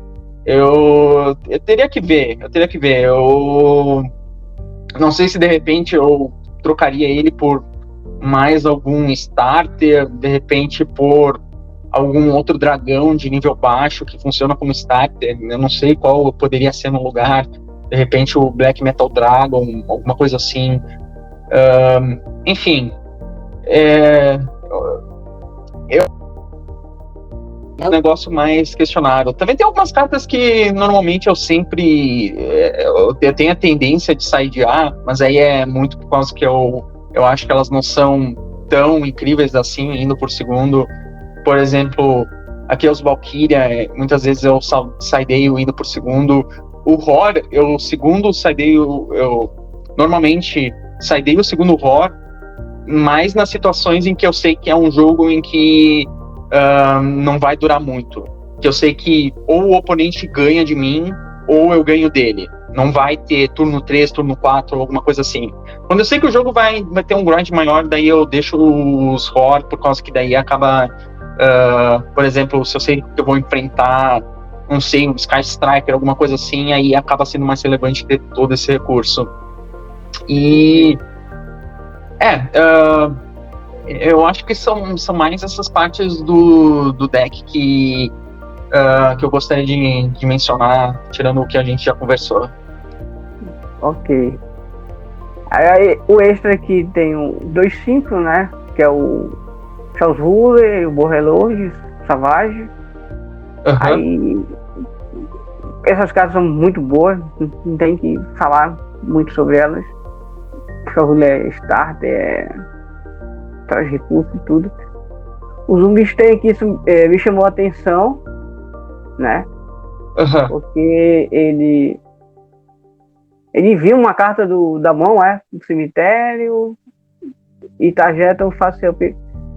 Eu teria que ver, eu não sei se de repente eu trocaria ele por mais algum starter, de repente por algum outro dragão de nível baixo que funciona como starter, eu não sei qual poderia ser no lugar, de repente o Black Metal Dragon, alguma coisa assim. Enfim, é um negócio mais questionável. Também tem algumas cartas que normalmente eu sempre eu tenho a tendência de sidear, mas aí é muito por causa que eu acho que elas não são tão incríveis assim, indo por segundo. Por exemplo, aqui os Valkyria, muitas vezes eu sideio indo por segundo. O Hor, eu segundo sideio, eu normalmente sideio o segundo Hor, mas nas situações em que eu sei que é um jogo em que não vai durar muito. Que eu sei que ou o oponente ganha de mim, ou eu ganho dele. Não vai ter turno 3, turno 4, alguma coisa assim. Quando eu sei que o jogo vai ter um grind maior, daí eu deixo os Hor, por causa que daí acaba... por exemplo, se eu sei que eu vou enfrentar, não sei, um Sky Striker, alguma coisa assim, aí acaba sendo mais relevante ter todo esse recurso. E... eu acho que são mais essas partes do deck que eu gostaria de mencionar, tirando o que a gente já conversou. Ok. Aí o extra aqui tem o 2-5, né? Que é o Charles Ruler, o Borreload, Savage. Aí Essas cartas são muito boas, não tem que falar muito sobre elas. Shovel é starter, traz recursos e tudo. O Zumbis tem aqui, isso me chamou a atenção, né? Porque ele viu uma carta da mão, do cemitério, e tarjeta o facial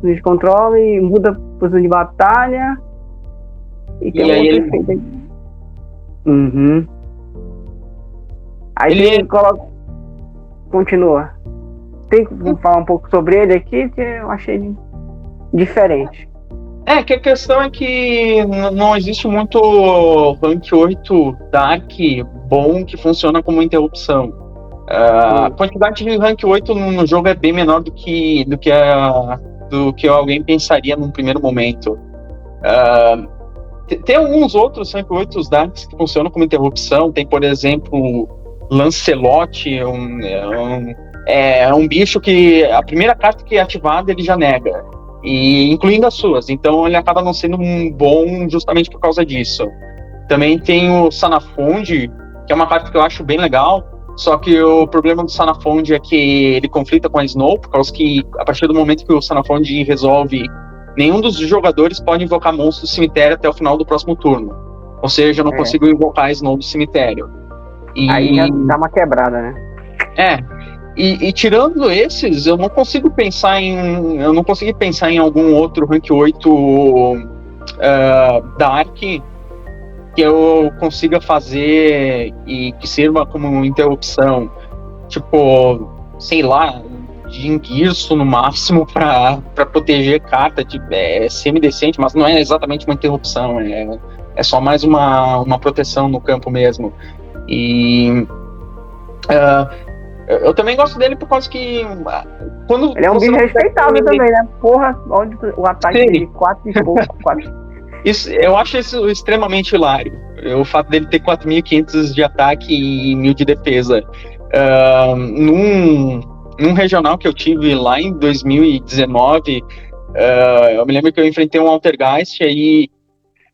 de controle e muda posição de batalha. E tem um outro efeito aqui. Aí ele coloca. Continua. Tem que falar um pouco sobre ele aqui, que eu achei ele diferente. Que a questão é que não existe muito rank 8 Dark bom que funciona como interrupção. A quantidade de rank 8 no jogo é bem menor do que alguém pensaria num primeiro momento. Tem alguns outros rank 8 Darks que funcionam como interrupção. Tem, por exemplo, Lancelot, um bicho que a primeira carta que é ativada ele já nega, incluindo as suas, então ele acaba não sendo um bom justamente por causa disso. Também tem o Sanafonde, que é uma carta que eu acho bem legal, só que o problema do Sanafonde é que ele conflita com a Snow, por causa que a partir do momento que o Sanafonde resolve, nenhum dos jogadores pode invocar monstros do cemitério até o final do próximo turno, ou seja, eu não consigo invocar a Snow do cemitério. Aí já dá uma quebrada, né? E tirando esses, eu não consegui pensar em algum outro rank 8 Dark que eu consiga fazer e que sirva como interrupção. Tipo, sei lá, Jinguirso no máximo para proteger carta, é semi-decente, mas não é exatamente uma interrupção, é só mais uma proteção no campo mesmo. Eu também gosto dele por causa que quando ele é um bicho respeitável também, né? Porra, olha o ataque dele, 4 e pouco. Eu acho isso extremamente hilário. O fato dele ter 4.500 de ataque e 1.000 de defesa. Num regional que eu tive lá em 2019, eu me lembro que eu enfrentei um Altergeist, aí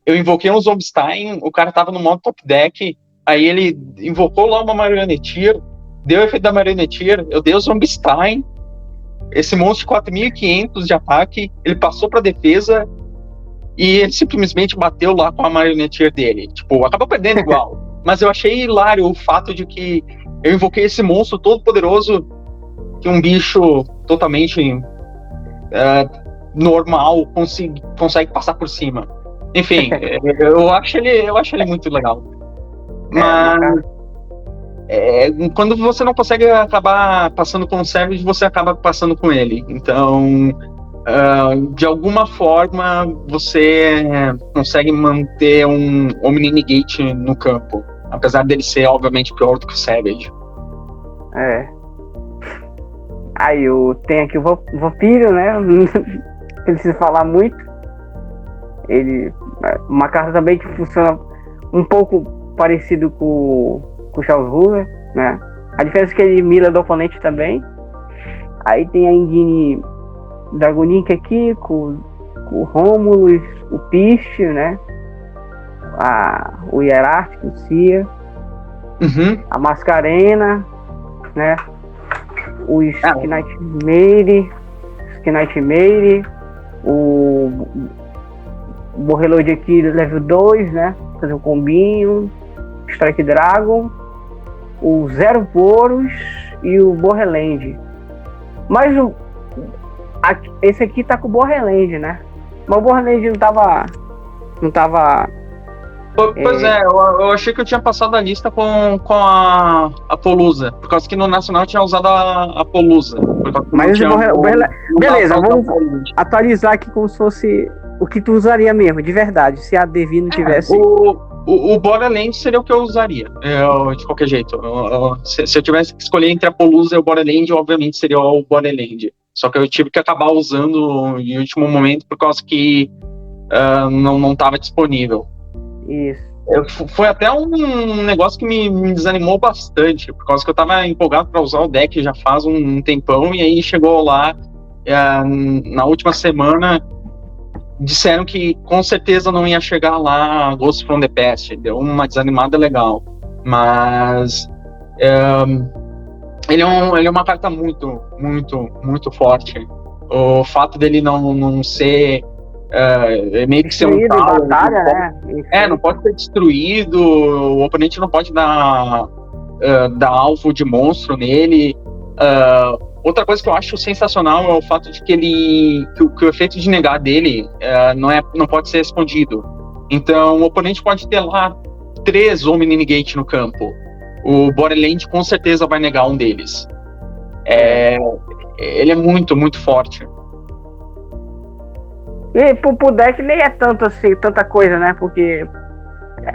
eu invoquei um Zombstein, o cara tava no modo top deck, aí ele invocou lá uma Marionetteer, deu o efeito da Marionetteer, eu dei o Zombstein, esse monstro de 4.500 de ataque, ele passou pra defesa e ele simplesmente bateu lá com a Marionetteer dele. Tipo, acabou perdendo igual. Mas eu achei hilário o fato de que eu invoquei esse monstro todo poderoso que um bicho totalmente normal consegue passar por cima. Enfim, eu acho ele muito legal. Mas quando você não consegue acabar passando com o Savage, você acaba passando com ele. Então, de alguma forma, você consegue manter um Omni Negate no campo. Apesar dele ser, obviamente, pior do que o Savage. Aí tem aqui o Vampiro, né? Não precisa falar muito. Ele uma carta também que funciona um pouco parecido com o Charles Ruler, né? A diferença é que ele mira do oponente também. Aí tem a Engine Dragonic aqui, com o Romulus, o Piste, né? O Hierárquico, o Cia, a Mascarena, né? O Skynightmare, o Borreload aqui level 2, né? Fazer um combinho, Strike Dragon, o Zero Poros e o Borreland. Mas esse aqui tá com o Borreland, né? Mas o Borreland não tava. Pois eu achei que eu tinha passado a lista com a Polusa, por causa que no Nacional eu tinha usado a Polusa. Mas beleza, vamos atualizar aqui como se fosse o que tu usaria mesmo, de verdade, se a Devi não tivesse. O Borderland seria o que eu usaria, de qualquer jeito. Se eu tivesse que escolher entre a Polusa e o Borderland, obviamente seria o Borderland. Só que eu tive que acabar usando em último momento por causa que não estava disponível. Isso. Foi até um negócio que me desanimou bastante, por causa que eu tava empolgado para usar o deck já faz um tempão, e aí chegou lá na última semana disseram que com certeza não ia chegar lá Ghost from the Past, deu uma desanimada legal, mas ele é uma carta muito, muito, muito forte. O fato dele não ser meio que ser um Destruído em tal, batalha, né? não pode ser destruído, o oponente não pode dar alvo de monstro nele. Outra coisa que eu acho sensacional é o fato de que o efeito de negar dele não pode ser respondido. Então o oponente pode ter lá 3 Omni Negate no campo. O Borderland com certeza vai negar um deles. Ele é muito, muito forte. E pro deck nem é tanto assim, tanta coisa, né? Porque,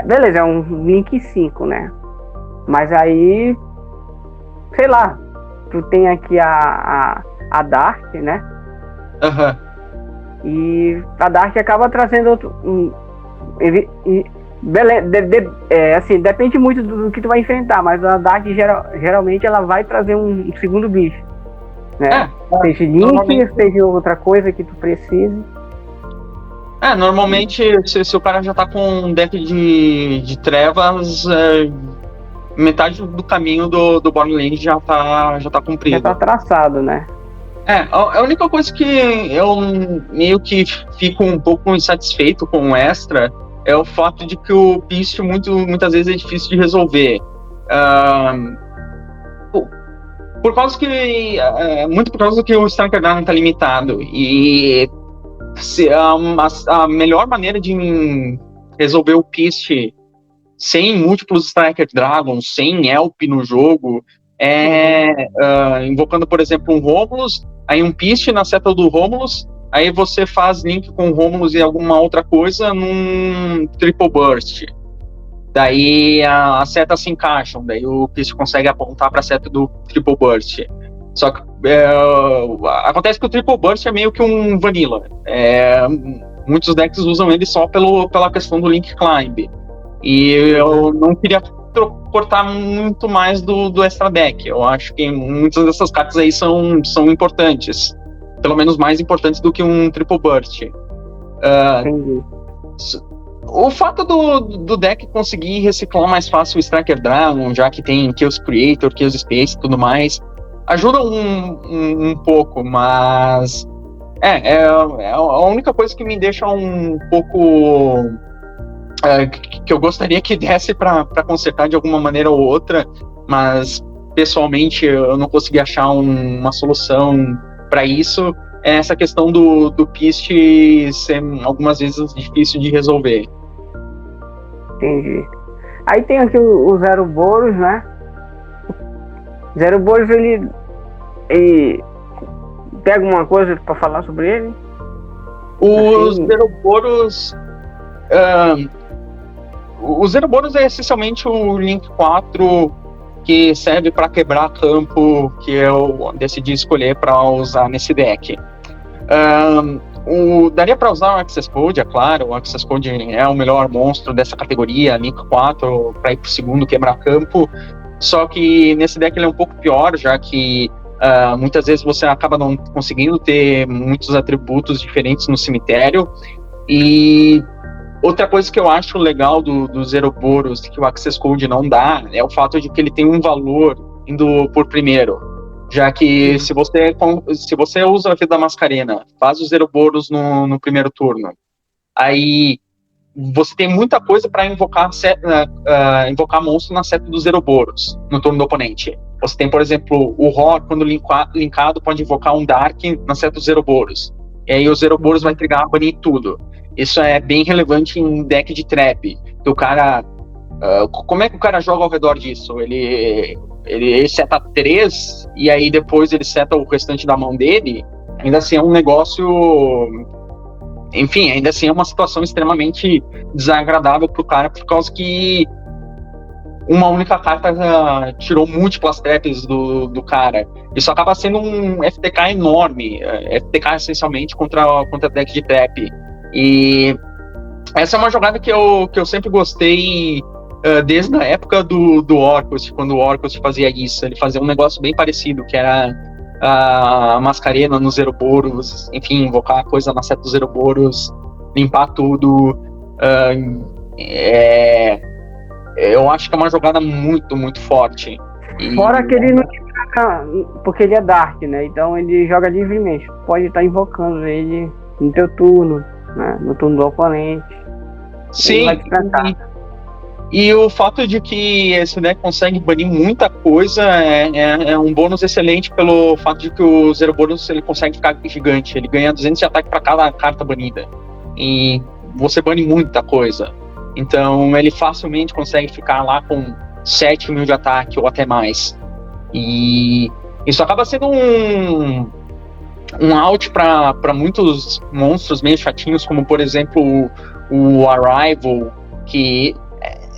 beleza, é um Link 5, né? Mas aí, sei lá, tu tem aqui a Dark, né? Aham. E a Dark acaba trazendo outro. Assim, depende muito do que tu vai enfrentar, mas a Dark geralmente ela vai trazer um segundo bicho, né? Seja Link, seja outra coisa que tu precise. Normalmente, se o cara já tá com um deck de trevas, metade do caminho do Borderland já tá cumprido. Já tá traçado, né? A única coisa que eu meio que fico um pouco insatisfeito com o Extra é o fato de que o Pício muitas vezes é difícil de resolver. Muito por causa que o Striker Dragon tá limitado. E a melhor maneira de resolver o Piste sem múltiplos Striker Dragons, sem Elp no jogo, invocando, por exemplo, um Romulus, aí um Piste na seta do Romulus, aí você faz link com o Romulus e alguma outra coisa num Triple Burst. Daí as setas se encaixam, daí o Piste consegue apontar para a seta do Triple Burst. Só que acontece que o Triple Burst é meio que um vanilla. Muitos decks usam ele só pela questão do Link Climb. E eu não queria cortar muito mais do Extra Deck. Eu acho que muitas dessas cartas aí são importantes. Pelo menos mais importantes do que um Triple Burst. Entendi. O fato do deck conseguir reciclar mais fácil o Striker Dragon, já que tem Chaos Creator, Chaos Space e tudo mais, ajuda um pouco, mas a única coisa que me deixa um pouco que eu gostaria que desse para consertar de alguma maneira ou outra, mas pessoalmente eu não consegui achar uma solução para isso, é essa questão do Piste ser algumas vezes difícil de resolver. Entendi. Aí tem aqui o Zero Boros, né? Zero Boros, ele tem alguma coisa para falar sobre ele? Os Zeroboros. O Zeroboros é essencialmente o Link 4 que serve para quebrar campo, que eu decidi escolher para usar nesse deck. Daria para usar o Access Code, é claro. O Access Code é o melhor monstro dessa categoria, Link 4, para ir pro segundo quebrar campo. Só que nesse deck ele é um pouco pior, já que muitas vezes você acaba não conseguindo ter muitos atributos diferentes no cemitério. E outra coisa que eu acho legal do Zeroboros, que o Access Code não dá, é o fato de que ele tem um valor indo por primeiro. Já que se você usa a Vida da Mascarena, faz os Zeroboros no primeiro turno, aí você tem muita coisa para invocar monstro na seta dos Zeroboros no turno do oponente. Você tem, por exemplo, o Roar, quando linkado, pode invocar um Dark na seta dos Zeroboros. E aí os Zeroboros vai trigar, banir tudo. Isso é bem relevante em deck de trap. Que o cara... como é que o cara joga ao redor disso? Ele seta 3, e aí depois ele seta o restante da mão dele. Ainda assim é um negócio... Enfim, ainda assim é uma situação extremamente desagradável pro cara, por causa que uma única carta tirou múltiplas traps do cara. Isso acaba sendo um FTK enorme. FTK essencialmente contra deck de trap. E essa é uma jogada que eu sempre gostei desde a época do Orcust, quando o Orcust fazia isso. Ele fazia um negócio bem parecido, que era a Mascarena nos Zeroboros, enfim, invocar a coisa na seta dos Zeroboros. limpar tudo. Eu acho que é uma jogada muito, muito forte. Fora que ele não joga, porque ele é Dark, né? Então ele joga livremente. Pode estar invocando ele no teu turno, né? No turno do oponente. Sim. E o fato de que esse deck consegue banir muita coisa é um bônus excelente pelo fato de que o Zero Bônus ele consegue ficar gigante. Ele ganha 200 de ataque para cada carta banida. E você bane muita coisa. Então ele facilmente consegue ficar lá com 7.000 de ataque ou até mais. E isso acaba sendo um out para muitos monstros meio chatinhos, como por exemplo o Arrival, que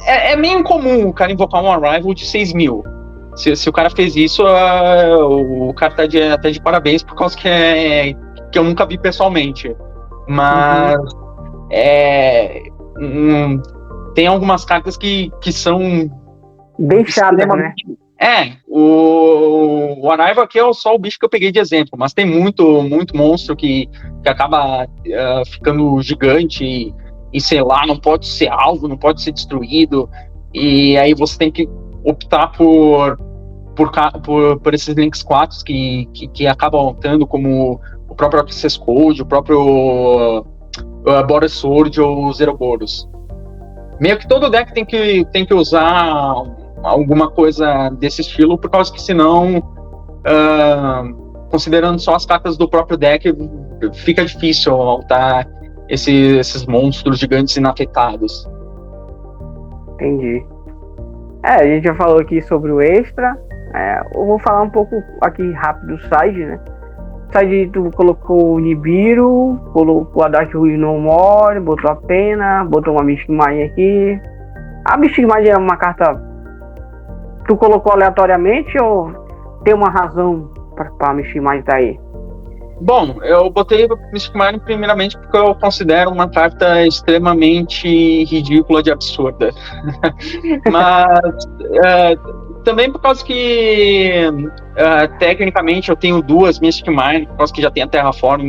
é meio incomum o cara invocar um Arrival de 6.000. Se o cara fez isso, o cara tá até de parabéns, por causa que eu nunca vi pessoalmente. Mas tem algumas cartas que são bem chatas, né? O Arrival aqui é só o bicho que eu peguei de exemplo, mas tem muito, muito monstro que acaba ficando gigante e sei lá, não pode ser alvo, não pode ser destruído, e aí você tem que optar por esses Links 4 que acabam altando, como o próprio Access Code, o próprio Boros Sword ou Zero Boros. Meio que todo deck tem que usar alguma coisa desse estilo, por causa que senão, considerando só as cartas do próprio deck, fica difícil altar esses monstros gigantes inafetados. Entendi. A gente já falou aqui sobre o extra. Eu vou falar um pouco aqui rápido do side, né? O side tu colocou o Nibiru, colocou a Dark Ruin No More, botou a Pena, botou uma Mystic Mine aqui. A Mystic Mine é uma carta tu colocou aleatoriamente ou tem uma razão pra Mystic Mine tá aí? Bom, eu botei Mystic Mine primeiramente porque eu considero uma carta extremamente ridícula de absurda. Mas também por causa que tecnicamente eu tenho duas Mystic Mine, por causa que já tem a Terraform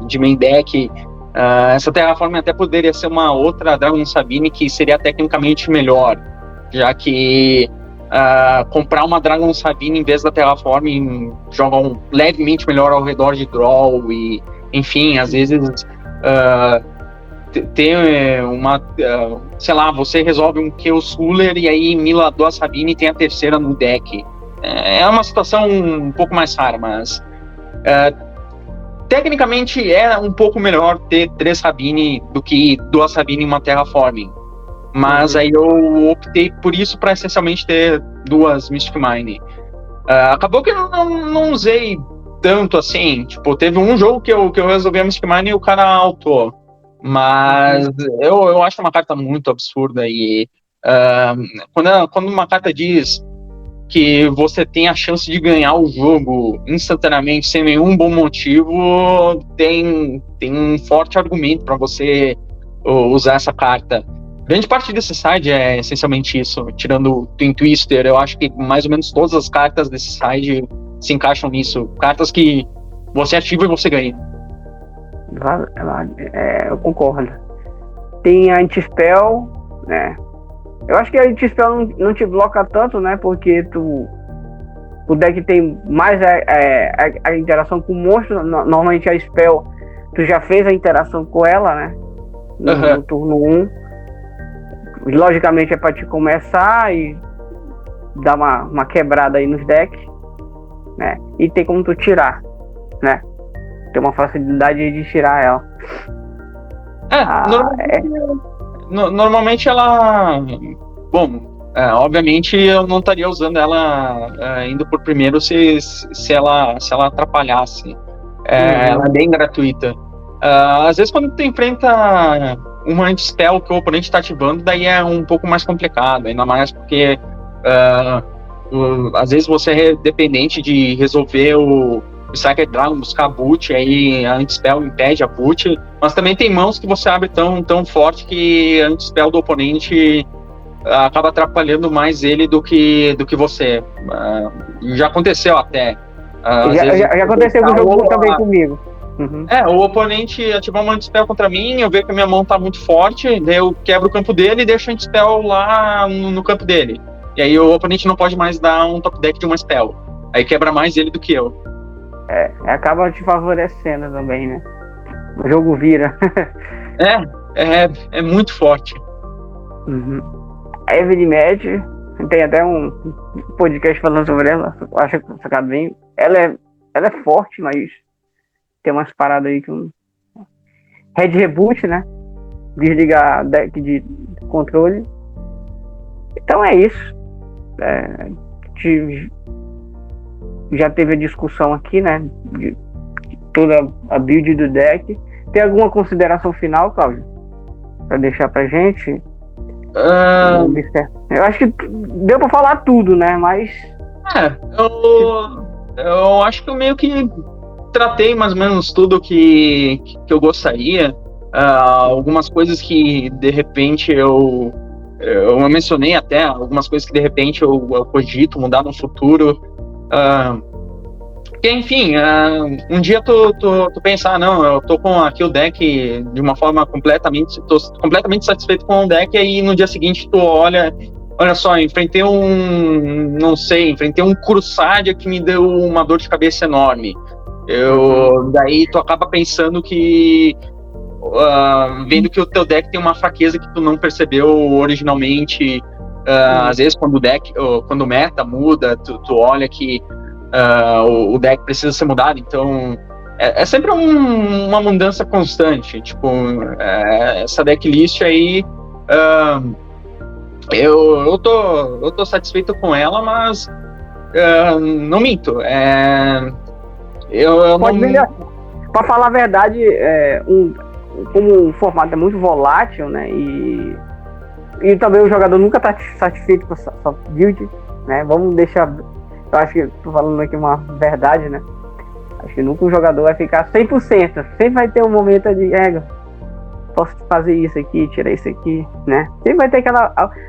de main deck. Essa Terraform até poderia ser uma outra Dragon Sabine que seria tecnicamente melhor, já que comprar uma Dragon Sabine em vez da Terraform joga levemente melhor ao redor de draw e, enfim, às vezes tem uma, sei lá, você resolve um Chaos Ruler e aí mila duas Sabine e tem a terceira no deck. É uma situação um pouco mais rara, mas tecnicamente é um pouco melhor ter 3 Sabine do que 2 Sabine em uma Terraforming. Mas aí eu optei por isso para essencialmente ter 2 Mystic Mine. Acabou que eu não usei tanto assim. Tipo, teve um jogo que eu resolvi a Mystic Mine e o cara autou. Mas eu acho uma carta muito absurda. E quando uma carta diz que você tem a chance de ganhar o jogo instantaneamente sem nenhum bom motivo, tem um forte argumento para você usar essa carta. Grande parte desse side é essencialmente isso, tirando o Twin Twister. Eu acho que mais ou menos todas as cartas desse side se encaixam nisso. Cartas que você ativa e você ganha. Eu concordo. Tem a Anti-Spell, né? Eu acho que a Anti-Spell não te bloca tanto, né? Porque o deck tem mais a interação com o monstro. Normalmente a Spell, tu já fez a interação com ela, né? No turno 1. Logicamente é para te começar e dar uma quebrada aí nos decks, né? E tem como tu tirar, né? Tem uma facilidade de tirar ela. Normalmente ela... Bom, obviamente eu não estaria usando ela indo por primeiro se ela atrapalhasse. Ela é bem gratuita. Às vezes quando tu enfrenta uma anti-spell que o oponente está ativando, daí é um pouco mais complicado, ainda mais porque às vezes você é dependente de resolver o Psychic Dragon, buscar boot, aí a anti-spell impede a boot, mas também tem mãos que você abre tão forte que a anti-spell do oponente acaba atrapalhando mais ele do que você. Já aconteceu até. Já aconteceu com o jogo também comigo. Uhum. O oponente ativar uma anti-spell contra mim, eu vejo que a minha mão tá muito forte, daí eu quebro o campo dele e deixo a anti-spell lá no campo dele. E aí o oponente não pode mais dar um top deck de uma spell. Aí quebra mais ele do que eu. Acaba te favorecendo também, né? O jogo vira. É muito forte. Uhum. A Evelyn Match, tem até um podcast falando sobre ela. Acho que sacado bem. Ela é forte, mas tem umas paradas aí que Red Reboot, né? Desligar deck de controle. Então é isso. Já teve a discussão aqui, né? De toda a build do deck. Tem alguma consideração final, Cláudio? Pra deixar pra gente? Eu acho que deu pra falar tudo, né? Mas. Eu acho que eu meio que tratei mais ou menos tudo que eu gostaria. Algumas coisas que de repente eu mencionei até, algumas coisas que de repente eu cogito mudar no futuro. Porque, enfim, um dia tu pensar, não, eu tô com aqui o deck de uma forma tô completamente satisfeito com o deck, e aí no dia seguinte tu olha só, enfrentei um Crusade que me deu uma dor de cabeça enorme. Daí tu acaba pensando que vendo que o teu deck tem uma fraqueza que tu não percebeu originalmente. Às vezes quando o meta muda, tu olha que o deck precisa ser mudado, então é sempre uma mudança constante. Tipo, essa decklist aí, eu tô satisfeito com ela, mas não minto. Eu Pode não... melhorar. Pra falar a verdade, como o formato é muito volátil, né? E também o jogador nunca tá satisfeito com a sua build, né? Vamos deixar. Eu acho que tô falando aqui uma verdade, né? Acho que nunca o jogador vai ficar 100%. Sempre vai ter um momento de posso fazer isso aqui, tirar isso aqui, né? Sempre vai ter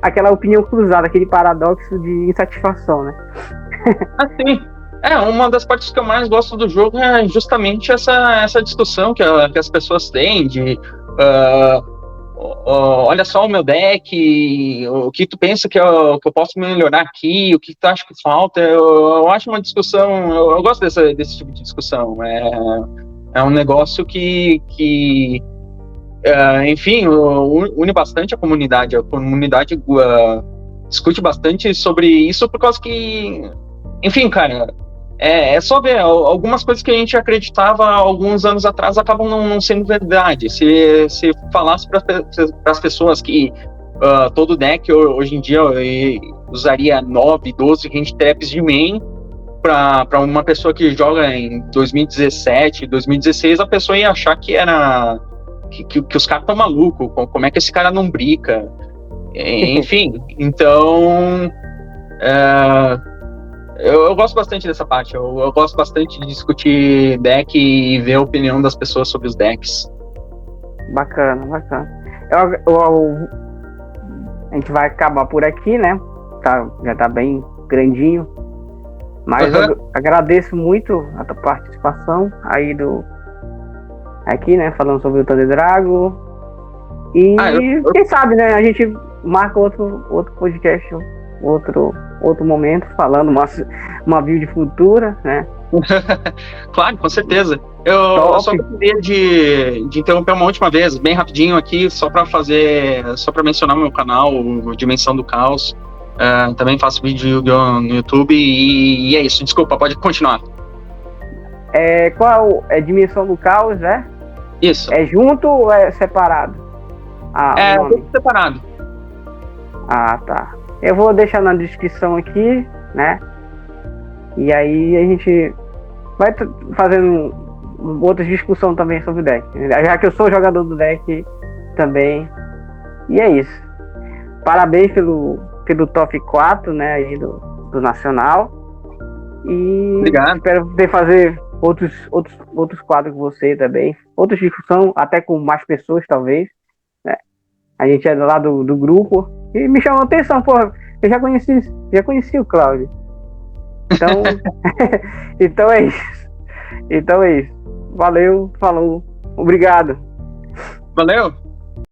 aquela opinião cruzada, aquele paradoxo de insatisfação, né? Assim, uma das partes que eu mais gosto do jogo é justamente essa discussão que as pessoas têm de olha só o meu deck, o que tu pensa que eu posso melhorar aqui, o que tu acha que falta. Eu acho uma discussão, eu gosto desse tipo de discussão. É um negócio que enfim, une bastante a comunidade. A comunidade discute bastante sobre isso por causa que, enfim, cara, é só ver, algumas coisas que a gente acreditava alguns anos atrás acabam não sendo verdade. Se falasse para as pessoas que todo deck hoje em dia usaria 9, 12 hand traps de main, para uma pessoa que joga em 2017, 2016, a pessoa ia achar que era que os caras estão malucos, como é que esse cara não brinca? Enfim, então eu gosto bastante dessa parte. Eu gosto bastante de discutir deck e ver a opinião das pessoas sobre os decks. Bacana. A gente vai acabar por aqui, né? Já tá bem grandinho. Mas eu agradeço muito a tua participação aí aqui, né? Falando sobre o Thunder Dragon. E quem sabe, né? A gente marca outro podcast, outro momento, falando uma build futura, né? Claro, com certeza. Eu só gostaria de interromper uma última vez, bem rapidinho aqui, só para mencionar o meu canal, o Dimensão do Caos. Também faço vídeo no YouTube e é isso. Desculpa, pode continuar. Qual é Dimensão do Caos, né? Isso. É junto ou é separado? Tudo separado. Tá. Eu vou deixar na descrição aqui, né? E aí a gente vai fazendo outra discussão também sobre o deck. Já que eu sou jogador do deck também. E é isso. Parabéns pelo top 4, né? Aí do Nacional. E obrigado. Espero poder fazer outros quadros com você também. Outra discussão, até com mais pessoas, talvez. Né? A gente é lá do grupo. E me chamou a atenção, porra. Eu já conheci o Cláudio. Então, então é isso. Valeu, falou. Obrigado. Valeu!